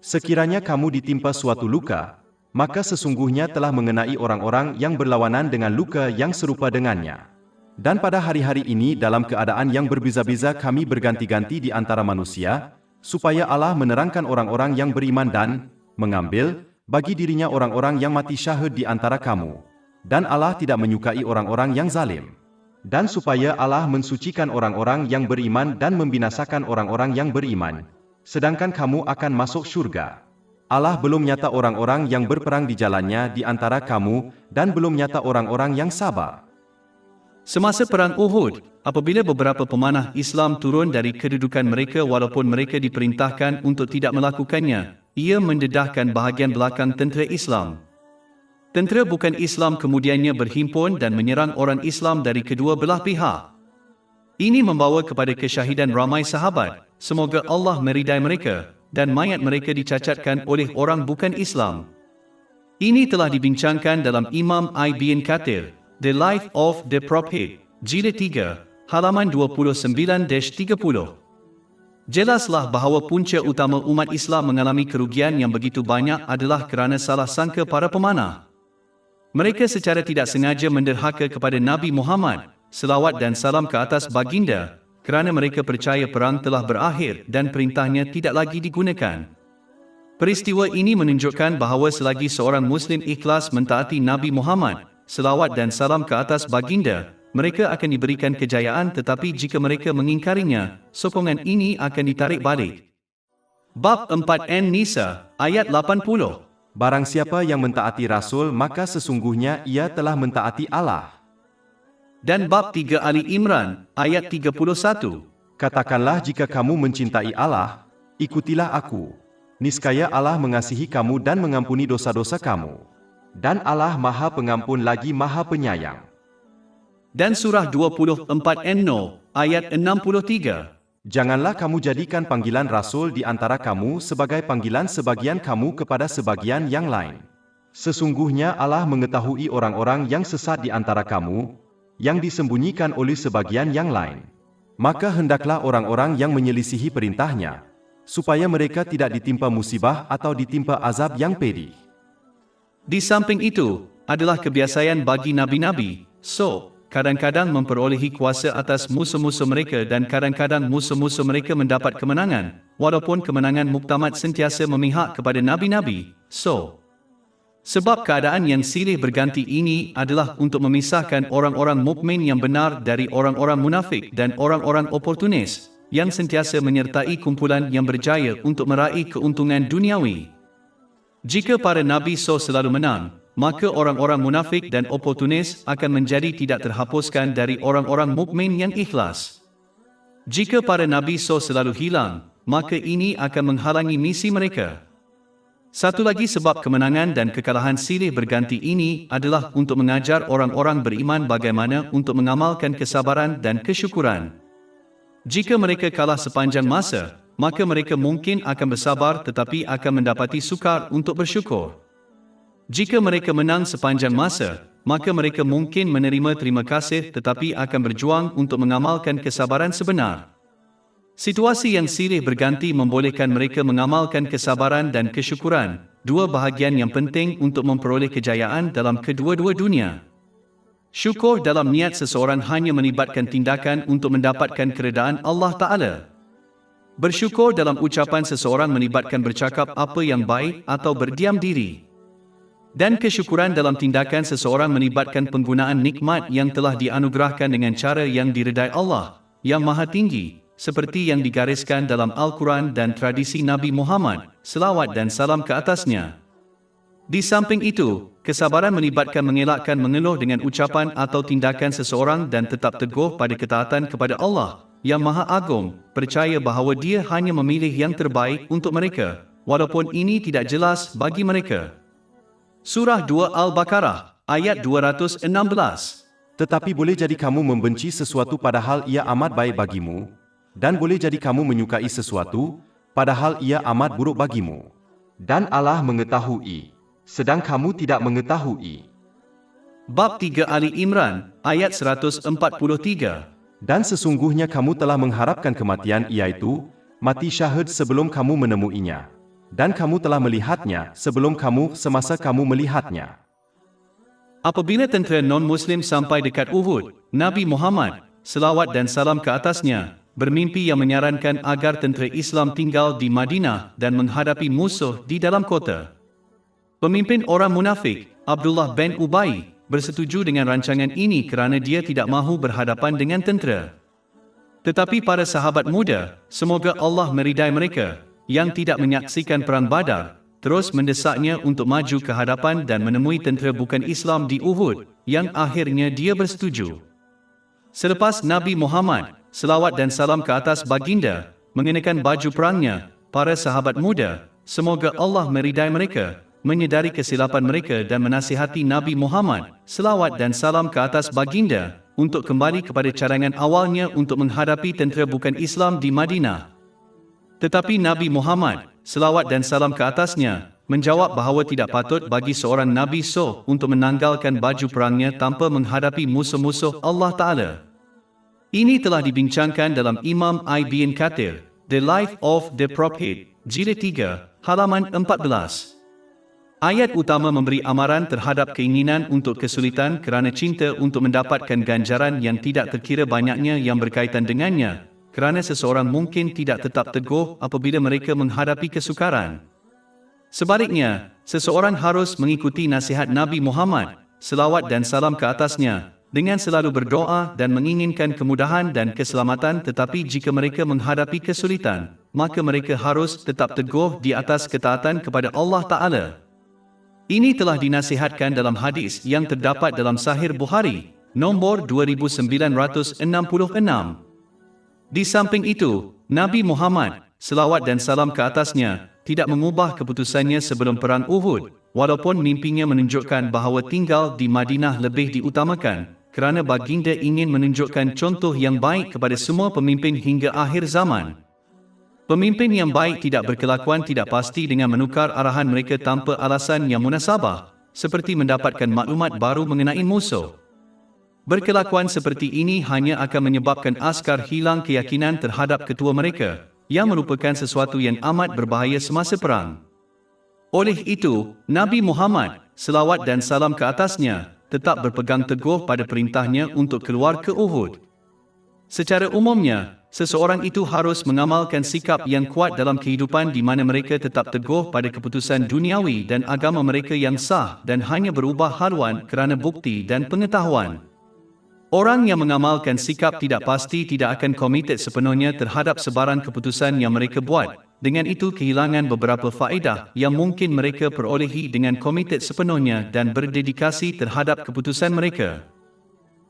Sekiranya kamu ditimpa suatu luka, maka sesungguhnya telah mengenai orang-orang yang berlawanan dengan luka yang serupa dengannya. Dan pada hari-hari ini dalam keadaan yang berbeza-beza kami berganti-ganti di antara manusia, supaya Allah menerangkan orang-orang yang beriman dan mengambil bagi dirinya orang-orang yang mati syahid di antara kamu. Dan Allah tidak menyukai orang-orang yang zalim. Dan supaya Allah mensucikan orang-orang yang beriman dan membinasakan orang-orang yang beriman, sedangkan kamu akan masuk syurga. Allah belum nyata orang-orang yang berperang di jalannya di antara kamu, dan belum nyata orang-orang yang sabar. Semasa Perang Uhud, apabila beberapa pemanah Islam turun dari kedudukan mereka walaupun mereka diperintahkan untuk tidak melakukannya, ia mendedahkan bahagian belakang tentera Islam. Tentera bukan Islam kemudiannya berhimpun dan menyerang orang Islam dari kedua belah pihak. Ini membawa kepada kesyahidan ramai sahabat, semoga Allah meridai mereka, dan mayat mereka dicacatkan oleh orang bukan Islam. Ini telah dibincangkan dalam Imam Ibn Kathir, The Life of the Prophet, Jilid 3, halaman 29-30. Jelaslah bahawa punca utama umat Islam mengalami kerugian yang begitu banyak adalah kerana salah sangka para pemanah. Mereka secara tidak sengaja menderhaka kepada Nabi Muhammad, selawat dan salam ke atas baginda, kerana mereka percaya perang telah berakhir dan perintahnya tidak lagi digunakan. Peristiwa ini menunjukkan bahawa selagi seorang Muslim ikhlas mentaati Nabi Muhammad, selawat dan salam ke atas baginda, mereka akan diberikan kejayaan, tetapi jika mereka mengingkarinya, sokongan ini akan ditarik balik. Bab 4 An-Nisa, ayat 80. Barang siapa yang mentaati Rasul, maka sesungguhnya ia telah mentaati Allah. Dan bab 3 Ali Imran, ayat 31. Katakanlah jika kamu mencintai Allah, ikutilah aku. Niscaya Allah mengasihi kamu dan mengampuni dosa-dosa kamu. Dan Allah Maha Pengampun lagi Maha Penyayang. Dan surah 24 An-Nur, ayat 63. Janganlah kamu jadikan panggilan Rasul di antara kamu sebagai panggilan sebagian kamu kepada sebagian yang lain. Sesungguhnya Allah mengetahui orang-orang yang sesat di antara kamu, yang disembunyikan oleh sebagian yang lain. Maka hendaklah orang-orang yang menyelisihi perintahnya, supaya mereka tidak ditimpa musibah atau ditimpa azab yang pedih. Di samping itu, adalah kebiasaan bagi nabi-nabi, kadang-kadang memperolehi kuasa atas musuh-musuh mereka dan kadang-kadang musuh-musuh mereka mendapat kemenangan, walaupun kemenangan muktamad sentiasa memihak kepada nabi-nabi, sebab keadaan yang silih berganti ini adalah untuk memisahkan orang-orang mukmin yang benar dari orang-orang munafik dan orang-orang oportunis, yang sentiasa menyertai kumpulan yang berjaya untuk meraih keuntungan duniawi. Jika para Nabi selalu menang, maka orang-orang munafik dan oportunis akan menjadi tidak terhapuskan dari orang-orang mukmin yang ikhlas. Jika para Nabi selalu hilang, maka ini akan menghalangi misi mereka. Satu lagi sebab kemenangan dan kekalahan silih berganti ini adalah untuk mengajar orang-orang beriman bagaimana untuk mengamalkan kesabaran dan kesyukuran. Jika mereka kalah sepanjang masa, maka mereka mungkin akan bersabar tetapi akan mendapati sukar untuk bersyukur. Jika mereka menang sepanjang masa, maka mereka mungkin menerima terima kasih tetapi akan berjuang untuk mengamalkan kesabaran sebenar. Situasi yang silih berganti membolehkan mereka mengamalkan kesabaran dan kesyukuran, dua bahagian yang penting untuk memperoleh kejayaan dalam kedua-dua dunia. Syukur dalam niat seseorang hanya melibatkan tindakan untuk mendapatkan keredaan Allah Ta'ala. Bersyukur dalam ucapan seseorang melibatkan bercakap apa yang baik atau berdiam diri. Dan kesyukuran dalam tindakan seseorang melibatkan penggunaan nikmat yang telah dianugerahkan dengan cara yang diredai Allah, yang Maha Tinggi, seperti yang digariskan dalam Al-Quran dan tradisi Nabi Muhammad, selawat dan salam ke atasnya. Di samping itu, kesabaran melibatkan mengelakkan mengeluh dengan ucapan atau tindakan seseorang dan tetap teguh pada ketaatan kepada Allah, yang Maha Agung, percaya bahawa Dia hanya memilih yang terbaik untuk mereka, walaupun ini tidak jelas bagi mereka. Surah 2 Al-Baqarah, ayat 216. Tetapi boleh jadi kamu membenci sesuatu padahal ia amat baik bagimu, dan boleh jadi kamu menyukai sesuatu, padahal ia amat buruk bagimu. Dan Allah mengetahui, sedang kamu tidak mengetahui. Bab 3 Ali Imran, ayat 143. Dan sesungguhnya kamu telah mengharapkan kematian, iaitu mati syahid sebelum kamu menemuinya. Dan kamu telah melihatnya sebelum kamu semasa kamu melihatnya. Apabila tentera non-Muslim sampai dekat Uhud, Nabi Muhammad, selawat dan salam ke atasnya, bermimpi yang menyarankan agar tentera Islam tinggal di Madinah dan menghadapi musuh di dalam kota. Pemimpin orang munafik, Abdullah bin Ubay, bersetuju dengan rancangan ini kerana dia tidak mahu berhadapan dengan tentera. Tetapi para sahabat muda, semoga Allah meridai mereka, yang tidak menyaksikan perang Badar, terus mendesaknya untuk maju ke hadapan dan menemui tentera bukan Islam di Uhud, yang akhirnya dia bersetuju. Selepas Nabi Muhammad, selawat dan salam ke atas baginda, mengenakan baju perangnya, para sahabat muda, semoga Allah meridai mereka, menyedari kesilapan mereka dan menasihati Nabi Muhammad, selawat dan salam ke atas baginda, untuk kembali kepada cadangan awalnya untuk menghadapi tentera bukan Islam di Madinah. Tetapi Nabi Muhammad, selawat dan salam ke atasnya, menjawab bahawa tidak patut bagi seorang Nabi untuk menanggalkan baju perangnya tanpa menghadapi musuh-musuh Allah Ta'ala. Ini telah dibincangkan dalam Imam Ibn Kathir, The Life of the Prophet, jilid 3, halaman 14. Ayat utama memberi amaran terhadap keinginan untuk kesulitan kerana cinta untuk mendapatkan ganjaran yang tidak terkira banyaknya yang berkaitan dengannya, kerana seseorang mungkin tidak tetap teguh apabila mereka menghadapi kesukaran. Sebaliknya, seseorang harus mengikuti nasihat Nabi Muhammad, selawat dan salam ke atasnya, dengan selalu berdoa dan menginginkan kemudahan dan keselamatan, tetapi jika mereka menghadapi kesulitan, maka mereka harus tetap teguh di atas ketaatan kepada Allah Ta'ala. Ini telah dinasihatkan dalam hadis yang terdapat dalam Sahih Bukhari, nombor 2966. Di samping itu, Nabi Muhammad, selawat dan salam ke atasnya, tidak mengubah keputusannya sebelum perang Uhud, walaupun mimpinya menunjukkan bahawa tinggal di Madinah lebih diutamakan, kerana baginda ingin menunjukkan contoh yang baik kepada semua pemimpin hingga akhir zaman. Pemimpin yang baik tidak berkelakuan tidak pasti dengan menukar arahan mereka tanpa alasan yang munasabah, seperti mendapatkan maklumat baru mengenai musuh. Berkelakuan seperti ini hanya akan menyebabkan askar hilang keyakinan terhadap ketua mereka, yang merupakan sesuatu yang amat berbahaya semasa perang. Oleh itu, Nabi Muhammad, selawat dan salam ke atasnya, tetap berpegang teguh pada perintahnya untuk keluar ke Uhud. Secara umumnya, seseorang itu harus mengamalkan sikap yang kuat dalam kehidupan di mana mereka tetap teguh pada keputusan duniawi dan agama mereka yang sah dan hanya berubah haluan kerana bukti dan pengetahuan. Orang yang mengamalkan sikap tidak pasti tidak akan komited sepenuhnya terhadap sebarang keputusan yang mereka buat. Dengan itu kehilangan beberapa faedah yang mungkin mereka perolehi dengan komited sepenuhnya dan berdedikasi terhadap keputusan mereka.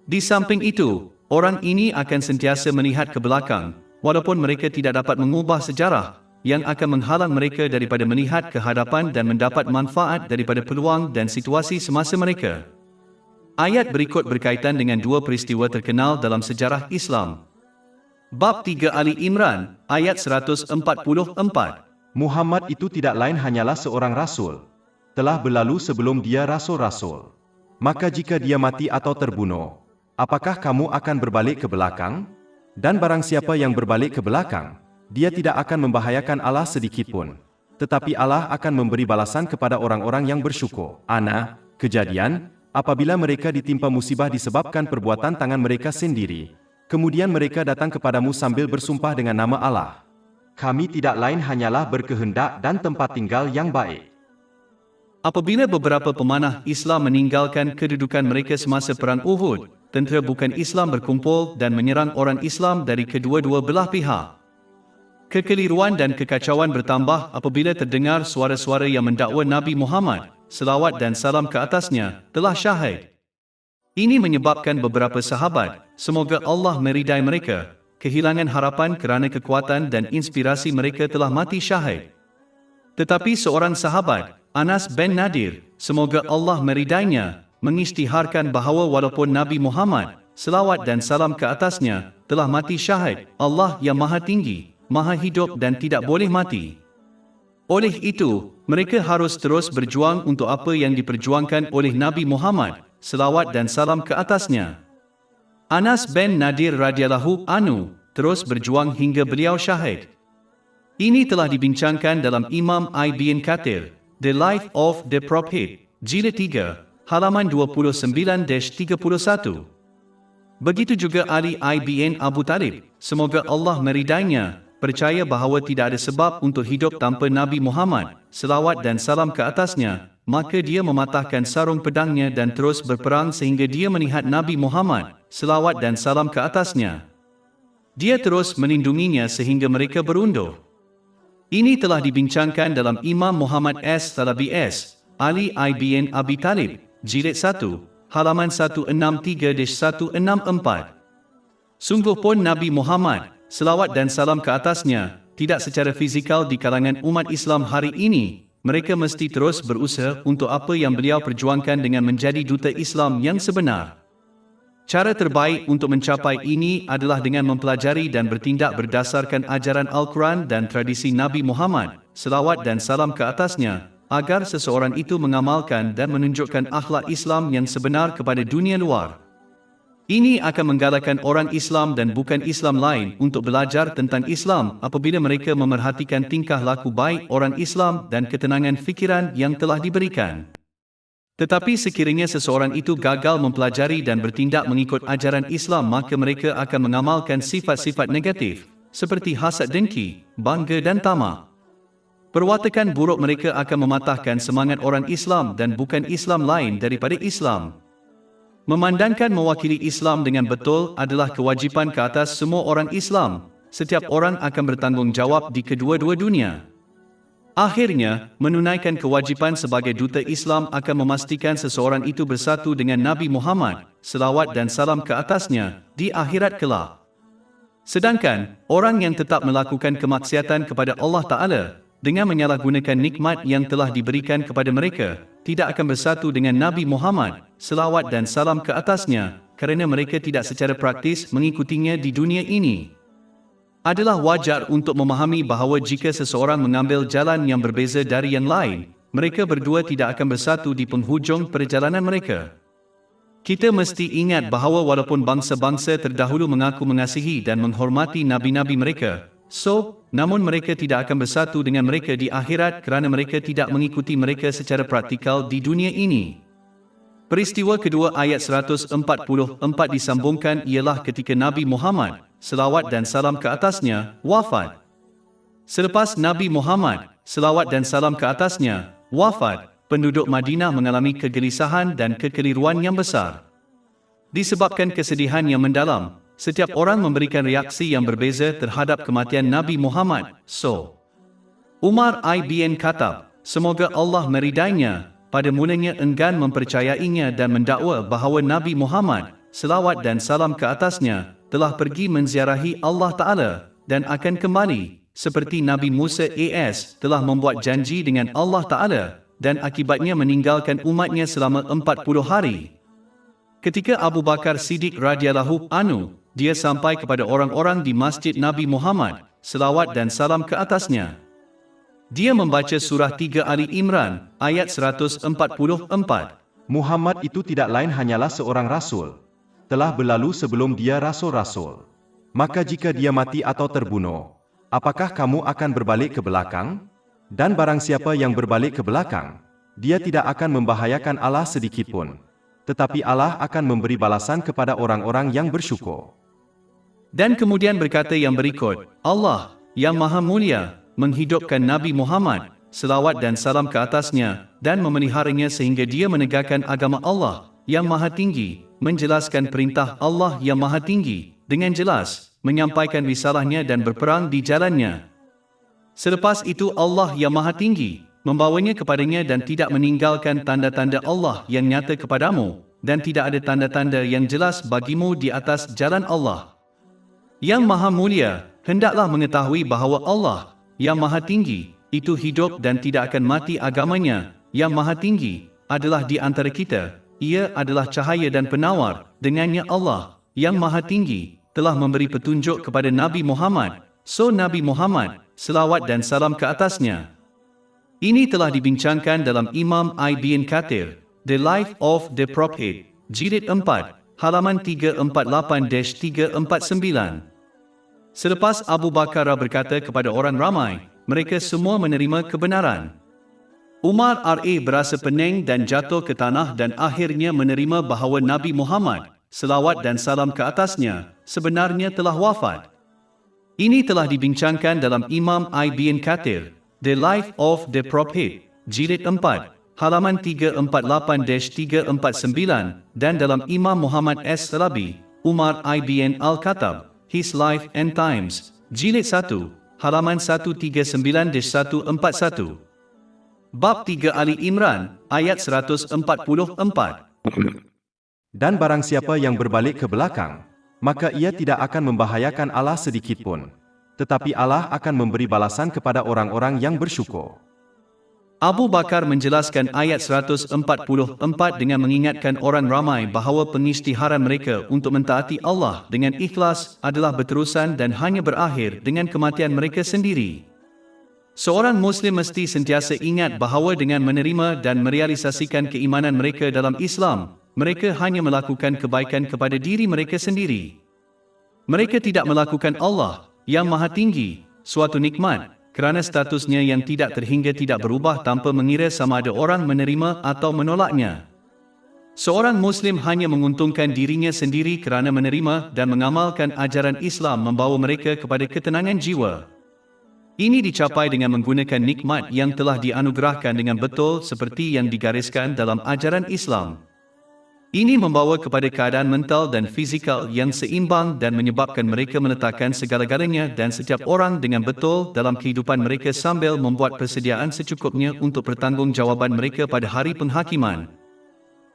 Di samping itu, orang ini akan sentiasa melihat ke belakang, walaupun mereka tidak dapat mengubah sejarah, yang akan menghalang mereka daripada melihat ke hadapan dan mendapat manfaat daripada peluang dan situasi semasa mereka. Ayat berikut berkaitan dengan dua peristiwa terkenal dalam sejarah Islam. Bab 3 Ali Imran, ayat 144. Muhammad itu tidak lain hanyalah seorang rasul. Telah berlalu sebelum dia rasul-rasul. Maka jika dia mati atau terbunuh, apakah kamu akan berbalik ke belakang? Dan barang siapa yang berbalik ke belakang, dia tidak akan membahayakan Allah sedikitpun. Tetapi Allah akan memberi balasan kepada orang-orang yang bersyukur. Kejadian, apabila mereka ditimpa musibah disebabkan perbuatan tangan mereka sendiri, kemudian mereka datang kepadamu sambil bersumpah dengan nama Allah. Kami tidak lain hanyalah berkehendak dan tempat tinggal yang baik. Apabila beberapa pemanah Islam meninggalkan kedudukan mereka semasa perang Uhud, tentera bukan Islam berkumpul dan menyerang orang Islam dari kedua-dua belah pihak. Kekeliruan dan kekacauan bertambah apabila terdengar suara-suara yang mendakwa Nabi Muhammad, selawat dan salam ke atasnya, telah syahid. Ini menyebabkan beberapa sahabat, semoga Allah meridai mereka, kehilangan harapan kerana kekuatan dan inspirasi mereka telah mati syahid. Tetapi seorang sahabat, Anas bin Nadir, semoga Allah meridainya, mengisytiharkan bahawa walaupun Nabi Muhammad, selawat dan salam ke atasnya, telah mati syahid, Allah yang maha tinggi, maha hidup dan tidak boleh mati. Oleh itu, mereka harus terus berjuang untuk apa yang diperjuangkan oleh Nabi Muhammad, selawat dan salam ke atasnya. Anas bin Nadir radhiyallahu anhu terus berjuang hingga beliau syahid. Ini telah dibincangkan dalam Imam Ibn Kathir, The Life of the Prophet, jilid 3, halaman 29-31. Begitu juga Ali bin Abu Talib, semoga Allah meridainya, percaya bahawa tidak ada sebab untuk hidup tanpa Nabi Muhammad, selawat dan salam ke atasnya, maka dia mematahkan sarung pedangnya dan terus berperang sehingga dia melihat Nabi Muhammad, selawat dan salam ke atasnya. Dia terus melindunginya sehingga mereka berundur. Ini telah dibincangkan dalam Imam Muhammad S. Salabi S. Ali bin Abi Talib, jilid 1, halaman 163-164. Sungguh pun Nabi Muhammad, selawat dan salam ke atasnya, tidak secara fizikal di kalangan umat Islam hari ini. Mereka mesti terus berusaha untuk apa yang beliau perjuangkan dengan menjadi duta Islam yang sebenar. Cara terbaik untuk mencapai ini adalah dengan mempelajari dan bertindak berdasarkan ajaran Al-Quran dan tradisi Nabi Muhammad, selawat dan salam ke atasnya, agar seseorang itu mengamalkan dan menunjukkan akhlak Islam yang sebenar kepada dunia luar. Ini akan menggalakkan orang Islam dan bukan Islam lain untuk belajar tentang Islam apabila mereka memerhatikan tingkah laku baik orang Islam dan ketenangan fikiran yang telah diberikan. Tetapi sekiranya seseorang itu gagal mempelajari dan bertindak mengikut ajaran Islam, maka mereka akan mengamalkan sifat-sifat negatif, seperti hasad dengki, bangga dan tamak. Perwatakan buruk mereka akan mematahkan semangat orang Islam dan bukan Islam lain daripada Islam. Memandangkan mewakili Islam dengan betul adalah kewajipan ke atas semua orang Islam. Setiap orang akan bertanggungjawab di kedua-dua dunia. Akhirnya, menunaikan kewajipan sebagai duta Islam akan memastikan seseorang itu bersatu dengan Nabi Muhammad, selawat dan salam ke atasnya, di akhirat kelak. Sedangkan, orang yang tetap melakukan kemaksiatan kepada Allah Ta'ala, dengan menyalahgunakan nikmat yang telah diberikan kepada mereka, tidak akan bersatu dengan Nabi Muhammad, selawat dan salam ke atasnya, kerana mereka tidak secara praktis mengikutinya di dunia ini. Adalah wajar untuk memahami bahawa jika seseorang mengambil jalan yang berbeza dari yang lain, mereka berdua tidak akan bersatu di penghujung perjalanan mereka. Kita mesti ingat bahawa walaupun bangsa-bangsa terdahulu mengaku mengasihi dan menghormati nabi-nabi mereka, namun mereka tidak akan bersatu dengan mereka di akhirat kerana mereka tidak mengikuti mereka secara praktikal di dunia ini. Peristiwa kedua ayat 144 disambungkan ialah ketika Nabi Muhammad, selawat dan salam ke atasnya, wafat. Selepas Nabi Muhammad, selawat dan salam ke atasnya, wafat, penduduk Madinah mengalami kegelisahan dan kekeliruan yang besar. Disebabkan kesedihan yang mendalam, setiap orang memberikan reaksi yang berbeza terhadap kematian Nabi Muhammad. Umar bin Khattab, semoga Allah meridainya, pada mulanya enggan mempercayainya dan mendakwa bahawa Nabi Muhammad, selawat dan salam ke atasnya, telah pergi menziarahi Allah Ta'ala dan akan kembali, seperti Nabi Musa AS telah membuat janji dengan Allah Ta'ala dan akibatnya meninggalkan umatnya selama 40 hari. Ketika Abu Bakar Siddiq radhiyallahu anhu, dia sampai kepada orang-orang di Masjid Nabi Muhammad, selawat dan salam ke atasnya. Dia membaca surah 3 Ali Imran, ayat 144. Muhammad itu tidak lain hanyalah seorang rasul. Telah berlalu sebelum dia rasul-rasul. Maka jika dia mati atau terbunuh, apakah kamu akan berbalik ke belakang? Dan barang siapa yang berbalik ke belakang, dia tidak akan membahayakan Allah sedikitpun. Tetapi Allah akan memberi balasan kepada orang-orang yang bersyukur. Dan kemudian berkata yang berikut, Allah, yang Maha Mulia, menghidupkan Nabi Muhammad, selawat dan salam ke atasnya, dan memeliharanya sehingga dia menegakkan agama Allah, yang Maha Tinggi, menjelaskan perintah Allah yang Maha Tinggi, dengan jelas, menyampaikan risalahnya dan berperang di jalannya. Selepas itu Allah yang Maha Tinggi, membawanya kepadanya dan tidak meninggalkan tanda-tanda Allah yang nyata kepadamu, dan tidak ada tanda-tanda yang jelas bagimu di atas jalan Allah. Yang Maha Mulia, hendaklah mengetahui bahawa Allah, yang Maha Tinggi, itu hidup dan tidak akan mati agamanya, yang Maha Tinggi, adalah di antara kita, ia adalah cahaya dan penawar, dengannya Allah, yang Maha Tinggi, telah memberi petunjuk kepada Nabi Muhammad, Nabi Muhammad, selawat dan salam ke atasnya. Ini telah dibincangkan dalam Imam Ibn Kathir, The Life of the Prophet, Jilid 4, halaman 348-349. Selepas Abu Bakar berkata kepada orang ramai, mereka semua menerima kebenaran. Umar RA berasa pening dan jatuh ke tanah dan akhirnya menerima bahawa Nabi Muhammad, selawat dan salam ke atasnya, sebenarnya telah wafat. Ini telah dibincangkan dalam Imam Ibn Kathir, The Life of the Prophet, Jilid 4, halaman 348-349 dan dalam Imam Muhammad S. Salabi, Umar Ibn Al-Khattab, His Life and Times, Jilid 1, halaman 139-141. Bab 3 Ali Imran, ayat 144. Dan barang siapa yang berbalik ke belakang, maka ia tidak akan membahayakan Allah sedikitpun, tetapi Allah akan memberi balasan kepada orang-orang yang bersyukur. Abu Bakar menjelaskan ayat 144 dengan mengingatkan orang ramai bahawa pengisytiharan mereka untuk mentaati Allah dengan ikhlas adalah berterusan dan hanya berakhir dengan kematian mereka sendiri. Seorang Muslim mesti sentiasa ingat bahawa dengan menerima dan merealisasikan keimanan mereka dalam Islam, mereka hanya melakukan kebaikan kepada diri mereka sendiri. Mereka tidak melakukan Allah, yang Maha Tinggi, suatu nikmat, kerana statusnya yang tidak terhingga tidak berubah tanpa mengira sama ada orang menerima atau menolaknya. Seorang Muslim hanya menguntungkan dirinya sendiri kerana menerima dan mengamalkan ajaran Islam membawa mereka kepada ketenangan jiwa. Ini dicapai dengan menggunakan nikmat yang telah dianugerahkan dengan betul seperti yang digariskan dalam ajaran Islam. Ini membawa kepada keadaan mental dan fizikal yang seimbang dan menyebabkan mereka meletakkan segala-galanya dan setiap orang dengan betul dalam kehidupan mereka sambil membuat persediaan secukupnya untuk pertanggungjawaban mereka pada hari penghakiman.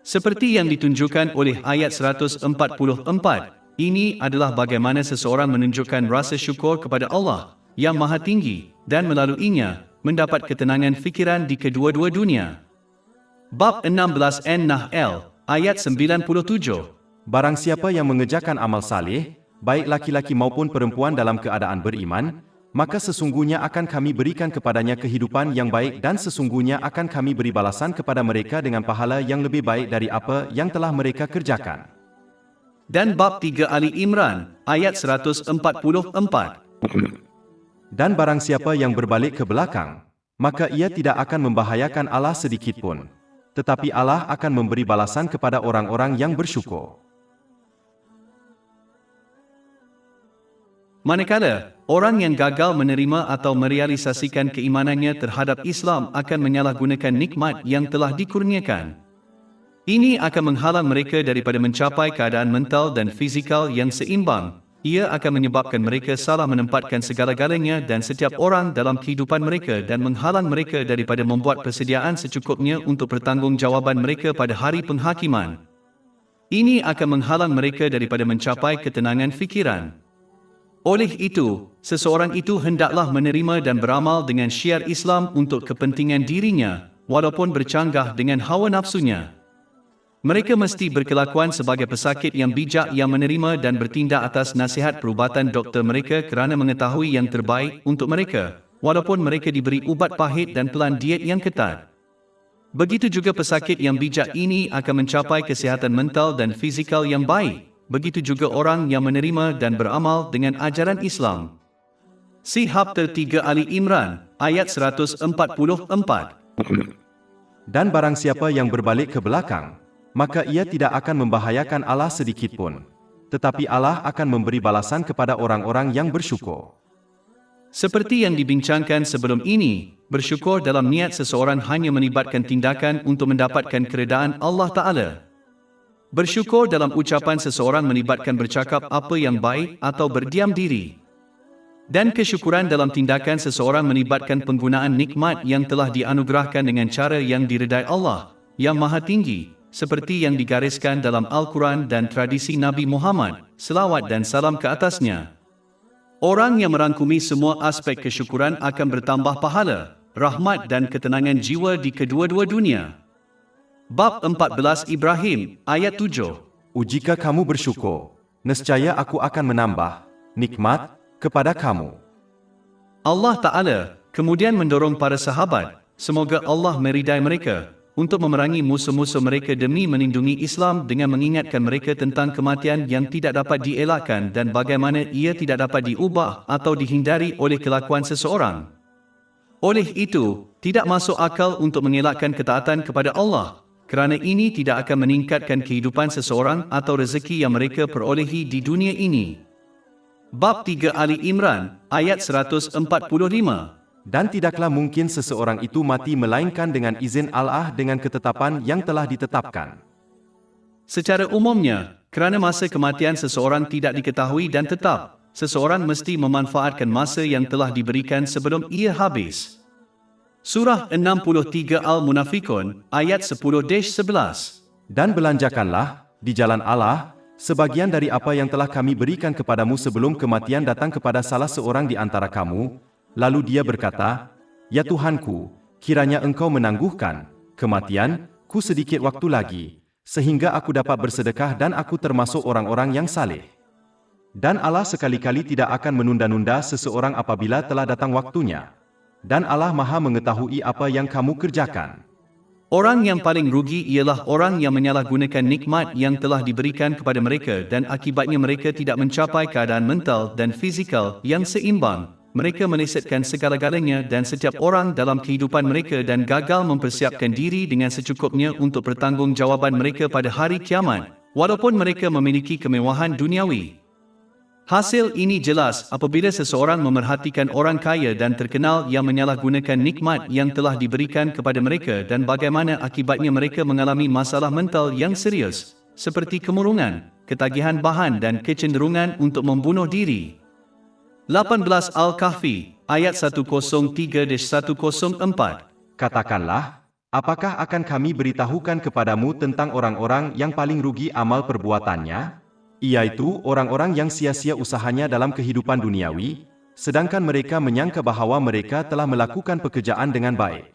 Seperti yang ditunjukkan oleh ayat 144, ini adalah bagaimana seseorang menunjukkan rasa syukur kepada Allah yang Maha Tinggi dan melaluinya mendapat ketenangan fikiran di kedua-dua dunia. Bab 16 An-Nahl, ayat 97. Barang siapa yang mengerjakan amal saleh, baik laki-laki maupun perempuan dalam keadaan beriman, maka sesungguhnya akan kami berikan kepadanya kehidupan yang baik dan sesungguhnya akan kami beri balasan kepada mereka dengan pahala yang lebih baik dari apa yang telah mereka kerjakan. Dan bab 3 Ali Imran, ayat 144. Dan barang siapa yang berbalik ke belakang, maka ia tidak akan membahayakan Allah sedikitpun, tetapi Allah akan memberi balasan kepada orang-orang yang bersyukur. Manakala, orang yang gagal menerima atau merealisasikan keimanannya terhadap Islam akan menyalahgunakan nikmat yang telah dikurniakan. Ini akan menghalang mereka daripada mencapai keadaan mental dan fizikal yang seimbang. Ia akan menyebabkan mereka salah menempatkan segala-galanya dan setiap orang dalam kehidupan mereka dan menghalang mereka daripada membuat persediaan secukupnya untuk pertanggungjawaban mereka pada hari penghakiman. Ini akan menghalang mereka daripada mencapai ketenangan fikiran. Oleh itu, seseorang itu hendaklah menerima dan beramal dengan syiar Islam untuk kepentingan dirinya, walaupun bercanggah dengan hawa nafsunya. Mereka mesti berkelakuan sebagai pesakit yang bijak yang menerima dan bertindak atas nasihat perubatan doktor mereka kerana mengetahui yang terbaik untuk mereka, walaupun mereka diberi ubat pahit dan pelan diet yang ketat. Begitu juga pesakit yang bijak ini akan mencapai kesihatan mental dan fizikal yang baik. Begitu juga orang yang menerima dan beramal dengan ajaran Islam. Sihab 3 Ali Imran, ayat 144. Dan barang siapa yang berbalik ke belakang, maka ia tidak akan membahayakan Allah sedikitpun, tetapi Allah akan memberi balasan kepada orang-orang yang bersyukur. Seperti yang dibincangkan sebelum ini, bersyukur dalam niat seseorang hanya melibatkan tindakan untuk mendapatkan keredaan Allah Ta'ala. Bersyukur dalam ucapan seseorang melibatkan bercakap apa yang baik atau berdiam diri. Dan kesyukuran dalam tindakan seseorang melibatkan penggunaan nikmat yang telah dianugerahkan dengan cara yang diredai Allah, yang Maha Tinggi, seperti yang digariskan dalam Al-Quran dan tradisi Nabi Muhammad, selawat dan salam ke atasnya. Orang yang merangkumi semua aspek kesyukuran akan bertambah pahala, rahmat dan ketenangan jiwa di kedua-dua dunia. Bab 14 Ibrahim, ayat 7. Jika kamu bersyukur, nescaya aku akan menambah nikmat kepada kamu. Allah Ta'ala kemudian mendorong para sahabat, semoga Allah meridai mereka, untuk memerangi musuh-musuh mereka demi melindungi Islam dengan mengingatkan mereka tentang kematian yang tidak dapat dielakkan dan bagaimana ia tidak dapat diubah atau dihindari oleh kelakuan seseorang. Oleh itu, tidak masuk akal untuk mengelakkan ketaatan kepada Allah, kerana ini tidak akan meningkatkan kehidupan seseorang atau rezeki yang mereka perolehi di dunia ini. Bab 3 Ali Imran, ayat 145. Dan tidaklah mungkin seseorang itu mati melainkan dengan izin Allah dengan ketetapan yang telah ditetapkan. Secara umumnya, kerana masa kematian seseorang tidak diketahui dan tetap, seseorang mesti memanfaatkan masa yang telah diberikan sebelum ia habis. Surah 63 Al-Munafikun, ayat 10-11. Dan belanjakanlah, di jalan Allah, sebagian dari apa yang telah kami berikan kepadamu sebelum kematian datang kepada salah seorang di antara kamu. Lalu dia berkata, "Ya Tuhanku, kiranya engkau menangguhkan kematianku sedikit waktu lagi, sehingga aku dapat bersedekah dan aku termasuk orang-orang yang saleh." Dan Allah sekali-kali tidak akan menunda-nunda seseorang apabila telah datang waktunya. Dan Allah Maha mengetahui apa yang kamu kerjakan. Orang yang paling rugi ialah orang yang menyalahgunakan nikmat yang telah diberikan kepada mereka dan akibatnya mereka tidak mencapai keadaan mental dan fizikal yang seimbang. Mereka melesetkan segala-galanya dan setiap orang dalam kehidupan mereka dan gagal mempersiapkan diri dengan secukupnya untuk pertanggungjawaban mereka pada hari kiamat, walaupun mereka memiliki kemewahan duniawi. Hasil ini jelas apabila seseorang memerhatikan orang kaya dan terkenal yang menyalahgunakan nikmat yang telah diberikan kepada mereka dan bagaimana akibatnya mereka mengalami masalah mental yang serius, seperti kemurungan, ketagihan bahan dan kecenderungan untuk membunuh diri. 18 Al-Kahfi, ayat 103-104. Katakanlah, apakah akan kami beritahukan kepadamu tentang orang-orang yang paling rugi amal perbuatannya? Iaitu orang-orang yang sia-sia usahanya dalam kehidupan duniawi, sedangkan mereka menyangka bahawa mereka telah melakukan pekerjaan dengan baik.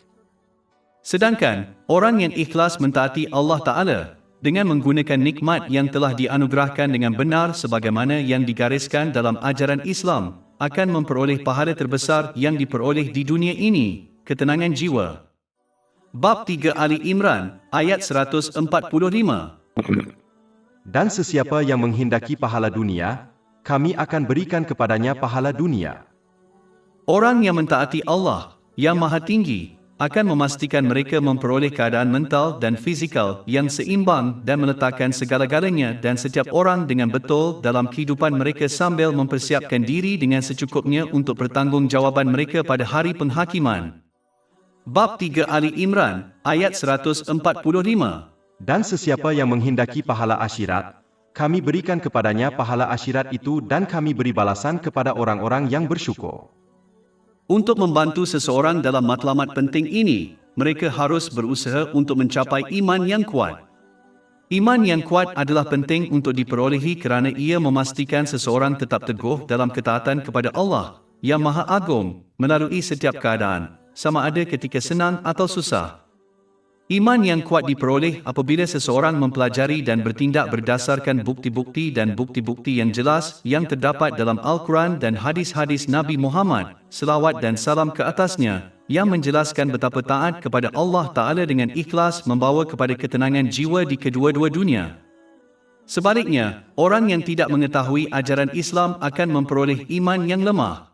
Sedangkan, orang yang ikhlas mentaati Allah Ta'ala, dengan menggunakan nikmat yang telah dianugerahkan dengan benar sebagaimana yang digariskan dalam ajaran Islam, akan memperoleh pahala terbesar yang diperoleh di dunia ini, ketenangan jiwa. Bab 3 Ali Imran, ayat 145. Dan sesiapa yang menghendaki pahala dunia, kami akan berikan kepadanya pahala dunia. Orang yang mentaati Allah, yang Maha Tinggi, akan memastikan mereka memperoleh keadaan mental dan fizikal yang seimbang dan meletakkan segala-galanya dan setiap orang dengan betul dalam kehidupan mereka sambil mempersiapkan diri dengan secukupnya untuk pertanggungjawaban mereka pada hari penghakiman. Bab 3 Ali Imran, ayat 145. Dan sesiapa yang menghendaki pahala akhirat, kami berikan kepadanya pahala akhirat itu dan kami beri balasan kepada orang-orang yang bersyukur. Untuk membantu seseorang dalam matlamat penting ini, mereka harus berusaha untuk mencapai iman yang kuat. Iman yang kuat adalah penting untuk diperolehi kerana ia memastikan seseorang tetap teguh dalam ketaatan kepada Allah, yang Maha Agung, melalui setiap keadaan, sama ada ketika senang atau susah. Iman yang kuat diperoleh apabila seseorang mempelajari dan bertindak berdasarkan bukti-bukti dan bukti-bukti yang jelas yang terdapat dalam Al-Quran dan hadis-hadis Nabi Muhammad, selawat dan salam ke atasnya, yang menjelaskan betapa taat kepada Allah Ta'ala dengan ikhlas membawa kepada ketenangan jiwa di kedua-dua dunia. Sebaliknya, orang yang tidak mengetahui ajaran Islam akan memperoleh iman yang lemah.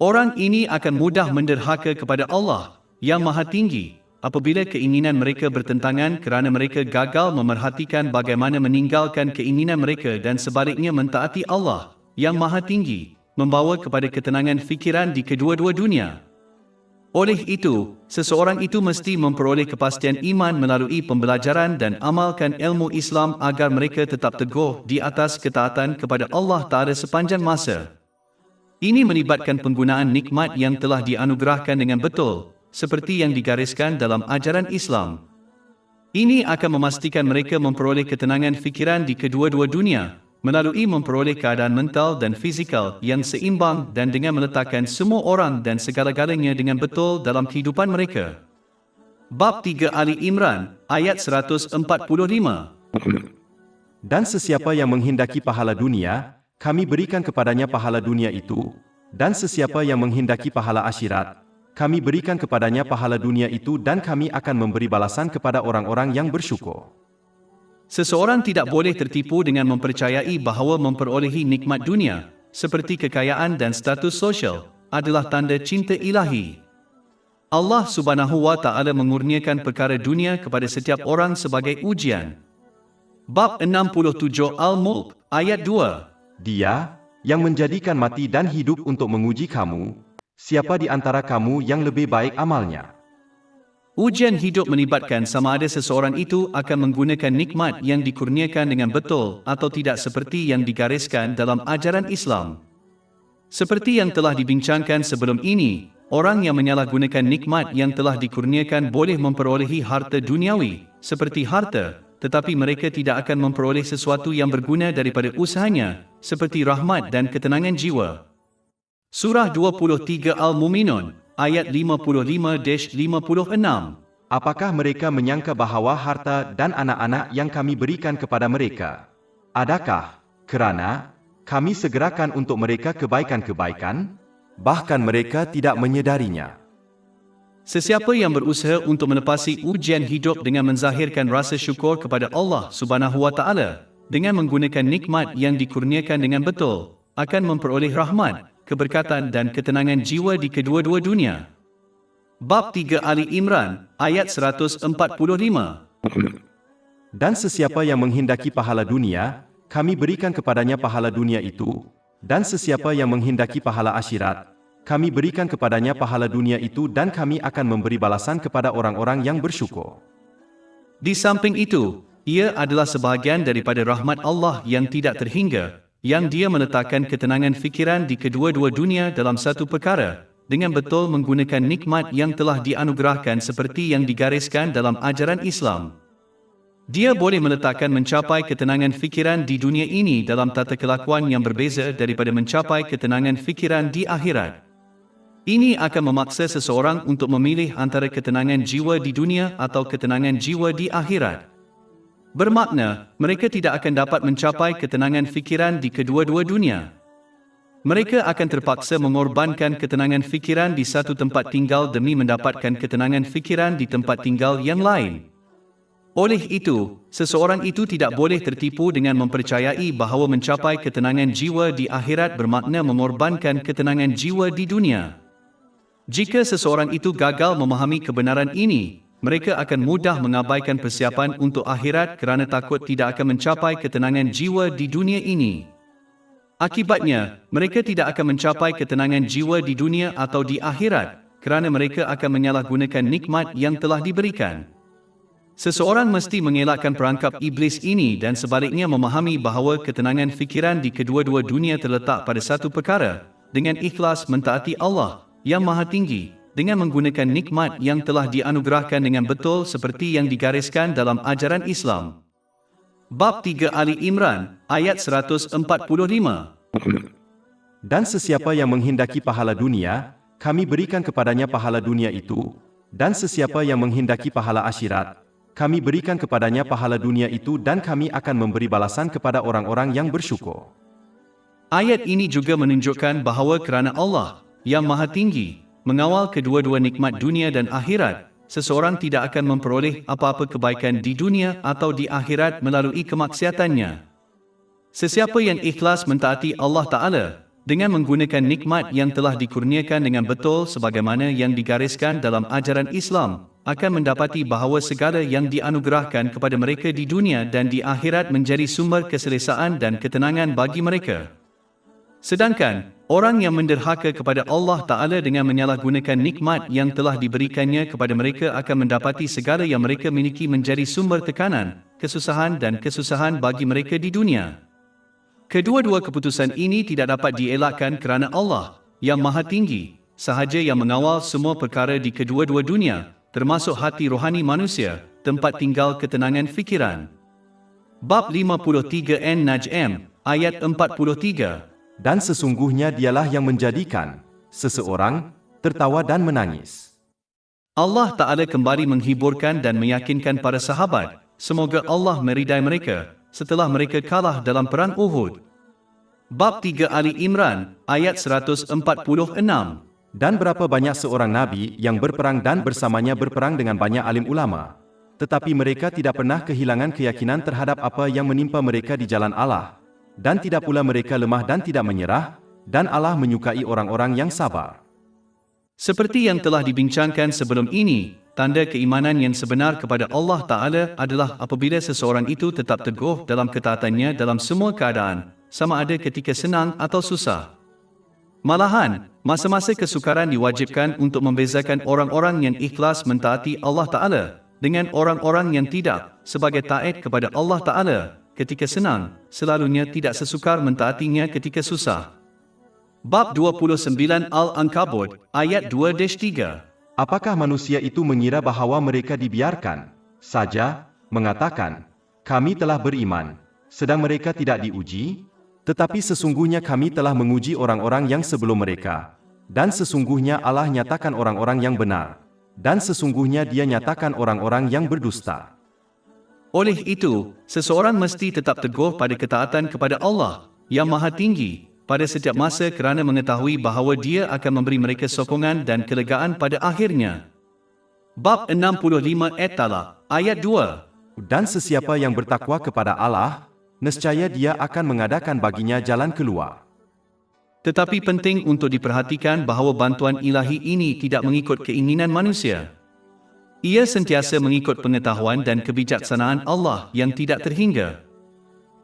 Orang ini akan mudah menderhaka kepada Allah, yang Maha Tinggi, apabila keinginan mereka bertentangan kerana mereka gagal memerhatikan bagaimana meninggalkan keinginan mereka dan sebaliknya mentaati Allah, yang Maha Tinggi, membawa kepada ketenangan fikiran di kedua-dua dunia. Oleh itu, seseorang itu mesti memperoleh kepastian iman melalui pembelajaran dan amalkan ilmu Islam agar mereka tetap teguh di atas ketaatan kepada Allah Ta'ala sepanjang masa. Ini melibatkan penggunaan nikmat yang telah dianugerahkan dengan betul, seperti yang digariskan dalam ajaran Islam. Ini akan memastikan mereka memperoleh ketenangan fikiran di kedua-dua dunia, melalui memperoleh keadaan mental dan fizikal yang seimbang dan dengan meletakkan semua orang dan segala-galanya dengan betul dalam kehidupan mereka. Bab 3 Ali Imran, ayat 145. Dan sesiapa yang menghendaki pahala dunia, kami berikan kepadanya pahala dunia itu, dan sesiapa yang menghendaki pahala akhirat, kami berikan kepadanya pahala dunia itu dan kami akan memberi balasan kepada orang-orang yang bersyukur. Seseorang tidak boleh tertipu dengan mempercayai bahawa memperolehi nikmat dunia, seperti kekayaan dan status sosial, adalah tanda cinta ilahi. Allah Subhanahu wa Ta'ala mengurniakan perkara dunia kepada setiap orang sebagai ujian. Bab 67 Al-Mulk, ayat 2. Dia yang menjadikan mati dan hidup untuk menguji kamu, siapa di antara kamu yang lebih baik amalnya? Ujian hidup melibatkan sama ada seseorang itu akan menggunakan nikmat yang dikurniakan dengan betul atau tidak seperti yang digariskan dalam ajaran Islam. Seperti yang telah dibincangkan sebelum ini, orang yang menyalahgunakan nikmat yang telah dikurniakan boleh memperolehi harta duniawi, seperti harta, tetapi mereka tidak akan memperoleh sesuatu yang berguna daripada usahanya, seperti rahmat dan ketenangan jiwa. Surah 23 Al-Muminun, ayat 55-56. Apakah mereka menyangka bahawa harta dan anak-anak yang kami berikan kepada mereka, adakah kerana kami segerakan untuk mereka kebaikan-kebaikan? Bahkan mereka tidak menyedarinya. Sesiapa yang berusaha untuk melepasi ujian hidup dengan menzahirkan rasa syukur kepada Allah Subhanahu wa Ta'ala dengan menggunakan nikmat yang dikurniakan dengan betul, akan memperoleh rahmat, keberkatan dan ketenangan jiwa di kedua-dua dunia. Bab 3 Ali Imran, ayat 145. Dan sesiapa yang menghendaki pahala dunia, kami berikan kepadanya pahala dunia itu, dan sesiapa yang menghendaki pahala akhirat, kami berikan kepadanya pahala dunia itu dan kami akan memberi balasan kepada orang-orang yang bersyukur. Di samping itu, ia adalah sebahagian daripada rahmat Allah yang tidak terhingga, yang Dia meletakkan ketenangan fikiran di kedua-dua dunia dalam satu perkara, dengan betul menggunakan nikmat yang telah dianugerahkan seperti yang digariskan dalam ajaran Islam. Dia boleh meletakkan mencapai ketenangan fikiran di dunia ini dalam tata kelakuan yang berbeza daripada mencapai ketenangan fikiran di akhirat. Ini akan memaksa seseorang untuk memilih antara ketenangan jiwa di dunia atau ketenangan jiwa di akhirat. Bermakna, mereka tidak akan dapat mencapai ketenangan fikiran di kedua-dua dunia. Mereka akan terpaksa mengorbankan ketenangan fikiran di satu tempat tinggal demi mendapatkan ketenangan fikiran di tempat tinggal yang lain. Oleh itu, seseorang itu tidak boleh tertipu dengan mempercayai bahawa mencapai ketenangan jiwa di akhirat bermakna mengorbankan ketenangan jiwa di dunia. Jika seseorang itu gagal memahami kebenaran ini, mereka akan mudah mengabaikan persiapan untuk akhirat kerana takut tidak akan mencapai ketenangan jiwa di dunia ini. Akibatnya, mereka tidak akan mencapai ketenangan jiwa di dunia atau di akhirat kerana mereka akan menyalahgunakan nikmat yang telah diberikan. Seseorang mesti mengelakkan perangkap iblis ini dan sebaliknya memahami bahawa ketenangan fikiran di kedua-dua dunia terletak pada satu perkara, dengan ikhlas mentaati Allah yang Maha Tinggi, dengan menggunakan nikmat yang telah dianugerahkan dengan betul seperti yang digariskan dalam ajaran Islam. Bab 3 Ali Imran, ayat 145. Dan sesiapa yang menghendaki pahala dunia, kami berikan kepadanya pahala dunia itu, dan sesiapa yang menghendaki pahala akhirat, kami berikan kepadanya pahala dunia itu dan kami akan memberi balasan kepada orang-orang yang bersyukur. Ayat ini juga menunjukkan bahawa kerana Allah, yang Maha Tinggi, mengawal kedua-dua nikmat dunia dan akhirat, seseorang tidak akan memperoleh apa-apa kebaikan di dunia atau di akhirat melalui kemaksiatannya. Sesiapa yang ikhlas mentaati Allah Ta'ala, dengan menggunakan nikmat yang telah dikurniakan dengan betul sebagaimana yang digariskan dalam ajaran Islam, akan mendapati bahawa segala yang dianugerahkan kepada mereka di dunia dan di akhirat menjadi sumber keselesaan dan ketenangan bagi mereka. Sedangkan, orang yang menderhaka kepada Allah Ta'ala dengan menyalahgunakan nikmat yang telah diberikannya kepada mereka akan mendapati segala yang mereka miliki menjadi sumber tekanan, kesusahan dan kesusahan bagi mereka di dunia. Kedua-dua keputusan ini tidak dapat dielakkan kerana Allah, yang Maha Tinggi, sahaja yang mengawal semua perkara di kedua-dua dunia, termasuk hati rohani manusia, tempat tinggal ketenangan fikiran. Bab 53 An-Najm, ayat 43. Dan sesungguhnya dialah yang menjadikan seseorang tertawa dan menangis. Allah Ta'ala kembali menghiburkan dan meyakinkan para sahabat, semoga Allah meridai mereka, setelah mereka kalah dalam perang Uhud. Bab 3 Ali Imran, ayat 146. Dan berapa banyak seorang nabi yang berperang dan bersamanya berperang dengan banyak alim ulama. Tetapi mereka tidak pernah kehilangan keyakinan terhadap apa yang menimpa mereka di jalan Allah. Dan tidak pula mereka lemah dan tidak menyerah, dan Allah menyukai orang-orang yang sabar. Seperti yang telah dibincangkan sebelum ini, tanda keimanan yang sebenar kepada Allah Ta'ala adalah apabila seseorang itu tetap teguh dalam ketaatannya dalam semua keadaan, sama ada ketika senang atau susah. Malahan, masa-masa kesukaran diwajibkan untuk membezakan orang-orang yang ikhlas mentaati Allah Ta'ala dengan orang-orang yang tidak, sebagai taat kepada Allah Ta'ala ketika senang, selalunya tidak sesukar mentaatinya ketika susah. Bab 29 Al-Ankabut, ayat 2-3. Apakah manusia itu mengira bahawa mereka dibiarkan saja, mengatakan, kami telah beriman, sedang mereka tidak diuji? Tetapi sesungguhnya kami telah menguji orang-orang yang sebelum mereka. Dan sesungguhnya Allah nyatakan orang-orang yang benar. Dan sesungguhnya Dia nyatakan orang-orang yang berdusta. Oleh itu, seseorang mesti tetap teguh pada ketaatan kepada Allah yang Maha Tinggi pada setiap masa kerana mengetahui bahawa Dia akan memberi mereka sokongan dan kelegaan pada akhirnya. Bab 65 At-Talaq, ayat 2. Dan sesiapa yang bertakwa kepada Allah, nescaya Dia akan mengadakan baginya jalan keluar. Tetapi penting untuk diperhatikan bahawa bantuan ilahi ini tidak mengikut keinginan manusia. Ia sentiasa mengikut pengetahuan dan kebijaksanaan Allah yang tidak terhingga.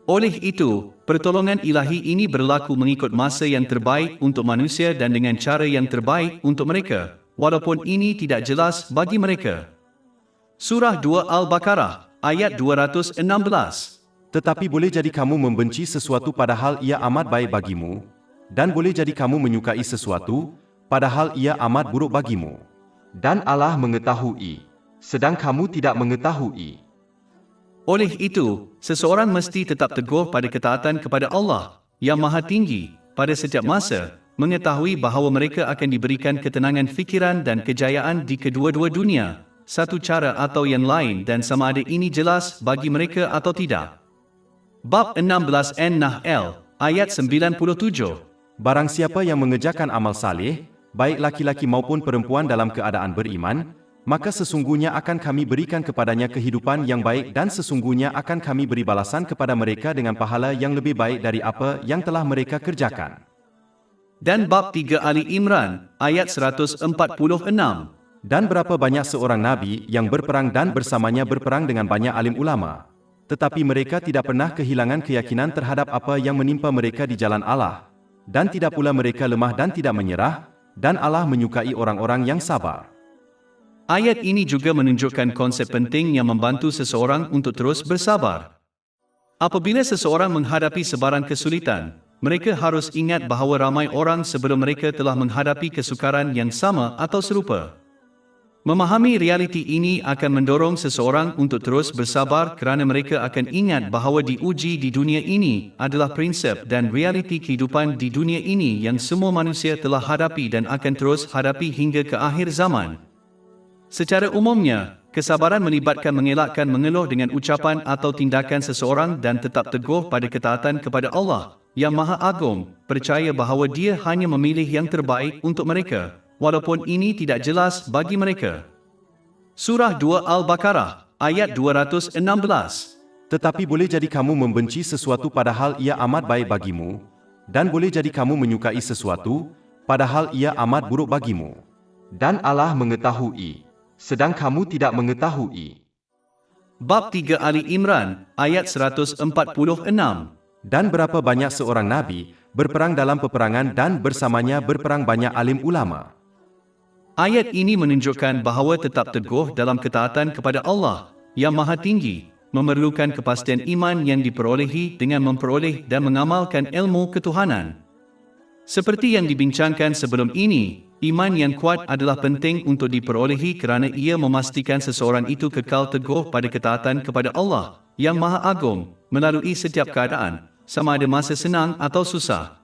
Oleh itu, pertolongan ilahi ini berlaku mengikut masa yang terbaik untuk manusia dan dengan cara yang terbaik untuk mereka, walaupun ini tidak jelas bagi mereka. Surah 2 Al-Baqarah, ayat 216. Tetapi boleh jadi kamu membenci sesuatu padahal ia amat baik bagimu, dan boleh jadi kamu menyukai sesuatu padahal ia amat buruk bagimu. Dan Allah mengetahui, sedang kamu tidak mengetahui. Oleh itu, seseorang mesti tetap teguh pada ketaatan kepada Allah yang Maha Tinggi pada setiap masa, mengetahui bahawa mereka akan diberikan ketenangan fikiran dan kejayaan di kedua-dua dunia, satu cara atau yang lain, dan sama ada ini jelas bagi mereka atau tidak. Bab 16 An-Nahl, ayat 97. Barang siapa yang mengerjakan amal saleh, baik laki-laki maupun perempuan dalam keadaan beriman, maka sesungguhnya akan kami berikan kepadanya kehidupan yang baik dan sesungguhnya akan kami beri balasan kepada mereka dengan pahala yang lebih baik dari apa yang telah mereka kerjakan. Dan bab 3 Ali Imran, ayat 146. Dan berapa banyak seorang nabi yang berperang dan bersamanya berperang dengan banyak alim ulama. Tetapi mereka tidak pernah kehilangan keyakinan terhadap apa yang menimpa mereka di jalan Allah. Dan tidak pula mereka lemah dan tidak menyerah, dan Allah menyukai orang-orang yang sabar. Ayat ini juga menunjukkan konsep penting yang membantu seseorang untuk terus bersabar. Apabila seseorang menghadapi sebaran kesulitan, mereka harus ingat bahawa ramai orang sebelum mereka telah menghadapi kesukaran yang sama atau serupa. Memahami realiti ini akan mendorong seseorang untuk terus bersabar kerana mereka akan ingat bahawa diuji di dunia ini adalah prinsip dan realiti kehidupan di dunia ini yang semua manusia telah hadapi dan akan terus hadapi hingga ke akhir zaman. Secara umumnya, kesabaran melibatkan mengelakkan mengeluh dengan ucapan atau tindakan seseorang dan tetap teguh pada ketaatan kepada Allah yang Maha Agung, percaya bahawa Dia hanya memilih yang terbaik untuk mereka, walaupun ini tidak jelas bagi mereka. Surah 2 Al-Baqarah, ayat 216. Tetapi boleh jadi kamu membenci sesuatu padahal ia amat baik bagimu, dan boleh jadi kamu menyukai sesuatu padahal ia amat buruk bagimu. Dan Allah mengetahui, sedang kamu tidak mengetahui. Bab 3 Ali Imran, ayat 146. Dan berapa banyak seorang nabi berperang dalam peperangan dan bersamanya berperang banyak alim ulama. Ayat ini menunjukkan bahawa tetap teguh dalam ketaatan kepada Allah yang Maha Tinggi memerlukan kepastian iman yang diperolehi dengan memperoleh dan mengamalkan ilmu ketuhanan. Seperti yang dibincangkan sebelum ini, iman yang kuat adalah penting untuk diperolehi kerana ia memastikan seseorang itu kekal teguh pada ketaatan kepada Allah yang Maha Agung melalui setiap keadaan, sama ada masa senang atau susah.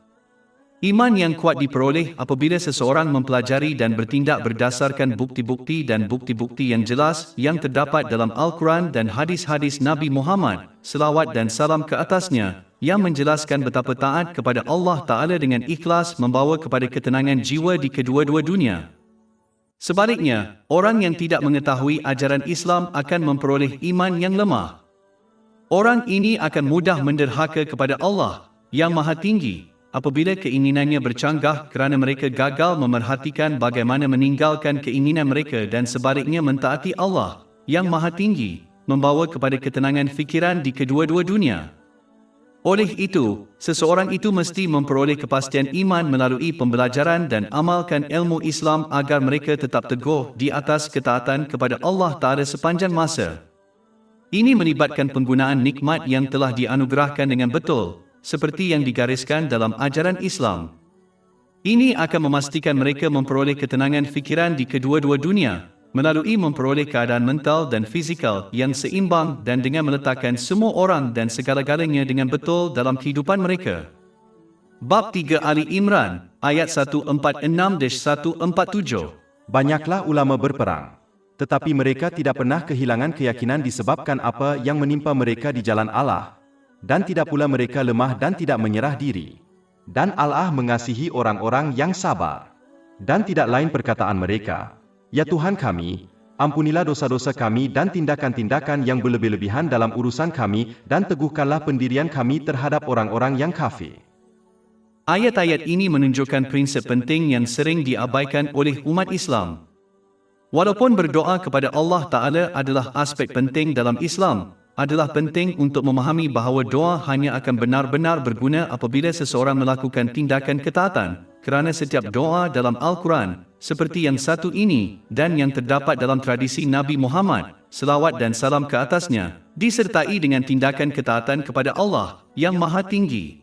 Iman yang kuat diperoleh apabila seseorang mempelajari dan bertindak berdasarkan bukti-bukti dan bukti-bukti yang jelas yang terdapat dalam Al-Quran dan hadis-hadis Nabi Muhammad, selawat dan salam ke atasnya, yang menjelaskan betapa taat kepada Allah Ta'ala dengan ikhlas membawa kepada ketenangan jiwa di kedua-dua dunia. Sebaliknya, orang yang tidak mengetahui ajaran Islam akan memperoleh iman yang lemah. Orang ini akan mudah menderhaka kepada Allah yang Maha Tinggi apabila keinginannya bercanggah kerana mereka gagal memerhatikan bagaimana meninggalkan keinginan mereka dan sebaliknya mentaati Allah yang Maha Tinggi membawa kepada ketenangan fikiran di kedua-dua dunia. Oleh itu, seseorang itu mesti memperoleh kepastian iman melalui pembelajaran dan amalkan ilmu Islam agar mereka tetap teguh di atas ketaatan kepada Allah Ta'ala sepanjang masa. Ini melibatkan penggunaan nikmat yang telah dianugerahkan dengan betul, seperti yang digariskan dalam ajaran Islam. Ini akan memastikan mereka memperoleh ketenangan fikiran di kedua-dua dunia, melalui memperoleh keadaan mental dan fizikal yang seimbang dan dengan meletakkan semua orang dan segala-galanya dengan betul dalam kehidupan mereka. Bab 3 Ali Imran, ayat 146-147. Banyaklah ulama berperang, tetapi mereka tidak pernah kehilangan keyakinan disebabkan apa yang menimpa mereka di jalan Allah, dan tidak pula mereka lemah dan tidak menyerah diri. Dan Allah mengasihi orang-orang yang sabar. Dan tidak lain perkataan mereka, "Ya Tuhan kami, ampunilah dosa-dosa kami dan tindakan-tindakan yang berlebih-lebihan dalam urusan kami dan teguhkanlah pendirian kami terhadap orang-orang yang kafir." Ayat-ayat ini menunjukkan prinsip penting yang sering diabaikan oleh umat Islam. Walaupun berdoa kepada Allah Ta'ala adalah aspek penting dalam Islam, adalah penting untuk memahami bahawa doa hanya akan benar-benar berguna apabila seseorang melakukan tindakan ketaatan, kerana setiap doa dalam Al-Quran, seperti yang satu ini dan yang terdapat dalam tradisi Nabi Muhammad, selawat dan salam ke atasnya, disertai dengan tindakan ketaatan kepada Allah yang Maha Tinggi.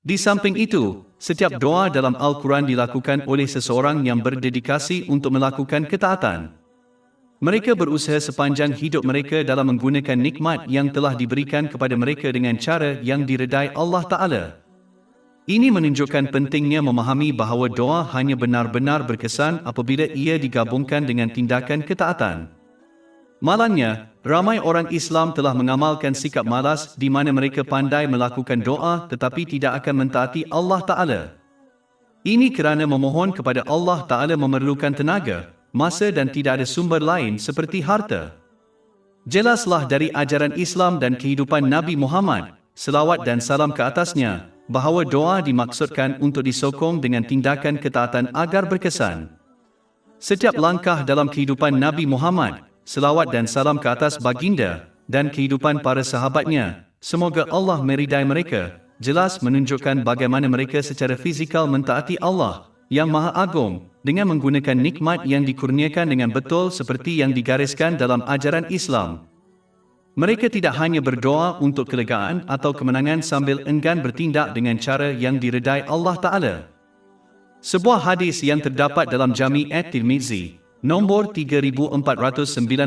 Di samping itu, setiap doa dalam Al-Quran dilakukan oleh seseorang yang berdedikasi untuk melakukan ketaatan. Mereka berusaha sepanjang hidup mereka dalam menggunakan nikmat yang telah diberikan kepada mereka dengan cara yang diredai Allah Ta'ala. Ini menunjukkan pentingnya memahami bahawa doa hanya benar-benar berkesan apabila ia digabungkan dengan tindakan ketaatan. Malangnya, ramai orang Islam telah mengamalkan sikap malas di mana mereka pandai melakukan doa tetapi tidak akan mentaati Allah Ta'ala. Ini kerana memohon kepada Allah Ta'ala memerlukan tenaga, masa dan tidak ada sumber lain seperti harta. Jelaslah dari ajaran Islam dan kehidupan Nabi Muhammad, selawat dan salam ke atasnya, bahawa doa dimaksudkan untuk disokong dengan tindakan ketaatan agar berkesan. Setiap langkah dalam kehidupan Nabi Muhammad, selawat dan salam ke atas baginda, dan kehidupan para sahabatnya, semoga Allah meridai mereka, jelas menunjukkan bagaimana mereka secara fizikal mentaati Allah yang Maha Agung, dengan menggunakan nikmat yang dikurniakan dengan betul seperti yang digariskan dalam ajaran Islam. Mereka tidak hanya berdoa untuk kelegaan atau kemenangan sambil enggan bertindak dengan cara yang diredai Allah Ta'ala. Sebuah hadis yang terdapat dalam Jami' at-Tirmizi, nombor 3499,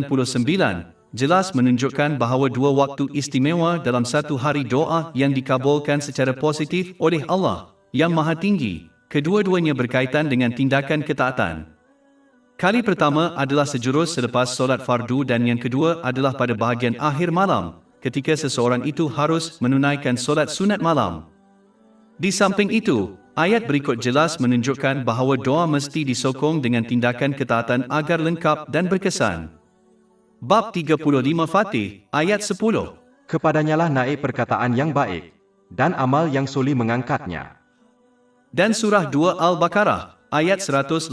jelas menunjukkan bahawa dua waktu istimewa dalam satu hari doa yang dikabulkan secara positif oleh Allah yang Maha Tinggi, kedua-duanya berkaitan dengan tindakan ketaatan. Kali pertama adalah sejurus selepas solat fardu dan yang kedua adalah pada bahagian akhir malam, ketika seseorang itu harus menunaikan solat sunat malam. Di samping itu, ayat berikut jelas menunjukkan bahawa doa mesti disokong dengan tindakan ketaatan agar lengkap dan berkesan. Bab 35 Fatih, ayat 10. Kepadanyalah naik perkataan yang baik, dan amal yang soleh mengangkatnya. Dan surah 2 Al-Baqarah, ayat 186.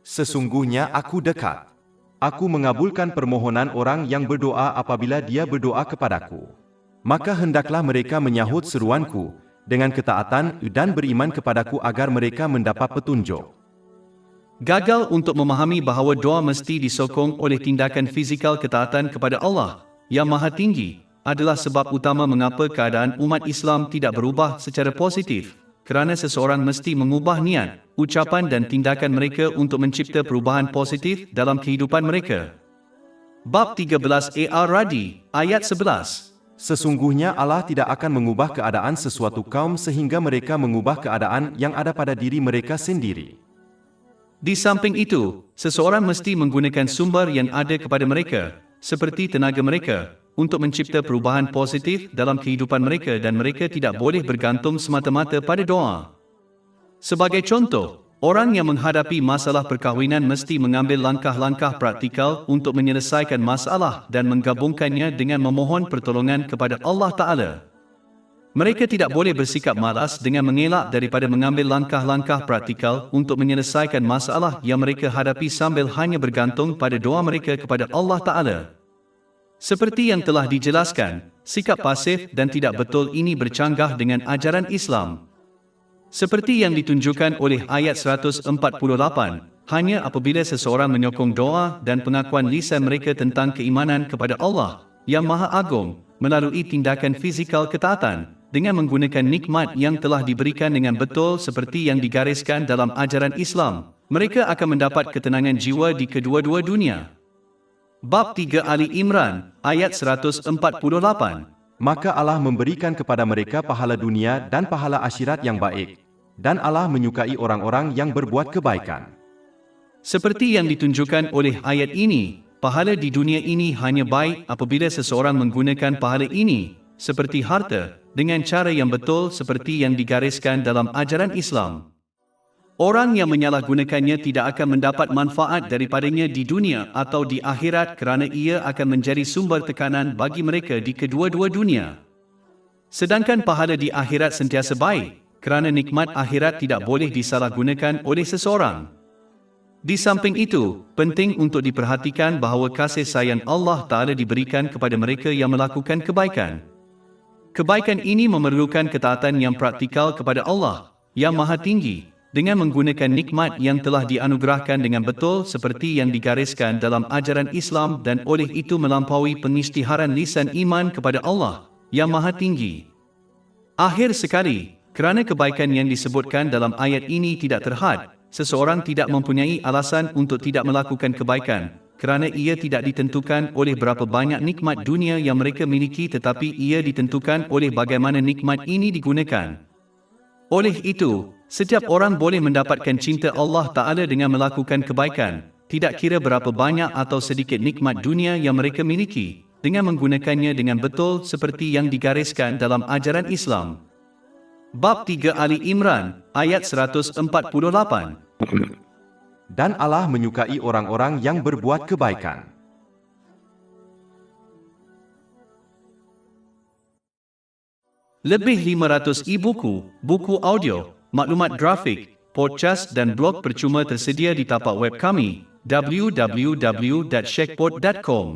Sesungguhnya aku dekat. Aku mengabulkan permohonan orang yang berdoa apabila dia berdoa kepadaku. Maka hendaklah mereka menyahut seruanku, dengan ketaatan dan beriman kepadaku agar mereka mendapat petunjuk. Gagal untuk memahami bahawa doa mesti disokong oleh tindakan fizikal ketaatan kepada Allah yang Maha Tinggi adalah sebab utama mengapa keadaan umat Islam tidak berubah secara positif, kerana seseorang mesti mengubah niat, ucapan dan tindakan mereka untuk mencipta perubahan positif dalam kehidupan mereka. Bab 13 Ar-Radi, ayat 11. Sesungguhnya Allah tidak akan mengubah keadaan sesuatu kaum sehingga mereka mengubah keadaan yang ada pada diri mereka sendiri. Di samping itu, seseorang mesti menggunakan sumber yang ada kepada mereka, seperti tenaga mereka, untuk mencipta perubahan positif dalam kehidupan mereka dan mereka tidak boleh bergantung semata-mata pada doa. Sebagai contoh, orang yang menghadapi masalah perkahwinan mesti mengambil langkah-langkah praktikal untuk menyelesaikan masalah dan menggabungkannya dengan memohon pertolongan kepada Allah Ta'ala. Mereka tidak boleh bersikap malas dengan mengelak daripada mengambil langkah-langkah praktikal untuk menyelesaikan masalah yang mereka hadapi sambil hanya bergantung pada doa mereka kepada Allah Ta'ala. Seperti yang telah dijelaskan, sikap pasif dan tidak betul ini bercanggah dengan ajaran Islam. Seperti yang ditunjukkan oleh ayat 148, hanya apabila seseorang menyokong doa dan pengakuan lisan mereka tentang keimanan kepada Allah yang Maha Agung melalui tindakan fizikal ketaatan, dengan menggunakan nikmat yang telah diberikan dengan betul seperti yang digariskan dalam ajaran Islam, mereka akan mendapat ketenangan jiwa di kedua-dua dunia. Bab 3 Ali Imran, ayat 148. Maka Allah memberikan kepada mereka pahala dunia dan pahala akhirat yang baik. Dan Allah menyukai orang-orang yang berbuat kebaikan. Seperti yang ditunjukkan oleh ayat ini, pahala di dunia ini hanya baik apabila seseorang menggunakan pahala ini, seperti harta, dengan cara yang betul seperti yang digariskan dalam ajaran Islam. Orang yang menyalahgunakannya tidak akan mendapat manfaat daripadanya di dunia atau di akhirat kerana ia akan menjadi sumber tekanan bagi mereka di kedua-dua dunia. Sedangkan pahala di akhirat sentiasa baik, kerana nikmat akhirat tidak boleh disalahgunakan oleh seseorang. Di samping itu, penting untuk diperhatikan bahawa kasih sayang Allah Ta'ala diberikan kepada mereka yang melakukan kebaikan. Kebaikan ini memerlukan ketaatan yang praktikal kepada Allah, yang Maha Tinggi, dengan menggunakan nikmat yang telah dianugerahkan dengan betul seperti yang digariskan dalam ajaran Islam dan oleh itu melampaui pengisytiharan lisan iman kepada Allah, yang Maha Tinggi. Akhir sekali, kerana kebaikan yang disebutkan dalam ayat ini tidak terhad, seseorang tidak mempunyai alasan untuk tidak melakukan kebaikan, kerana ia tidak ditentukan oleh berapa banyak nikmat dunia yang mereka miliki tetapi ia ditentukan oleh bagaimana nikmat ini digunakan. Oleh itu, setiap orang boleh mendapatkan cinta Allah Ta'ala dengan melakukan kebaikan, tidak kira berapa banyak atau sedikit nikmat dunia yang mereka miliki, dengan menggunakannya dengan betul seperti yang digariskan dalam ajaran Islam. Bab 3 Ali Imran, ayat 148. Dan Allah menyukai orang-orang yang berbuat kebaikan. Lebih 500 e-buku, buku audio, maklumat grafik, podcast dan blog percuma tersedia di tapak web kami, www.shekpot.com.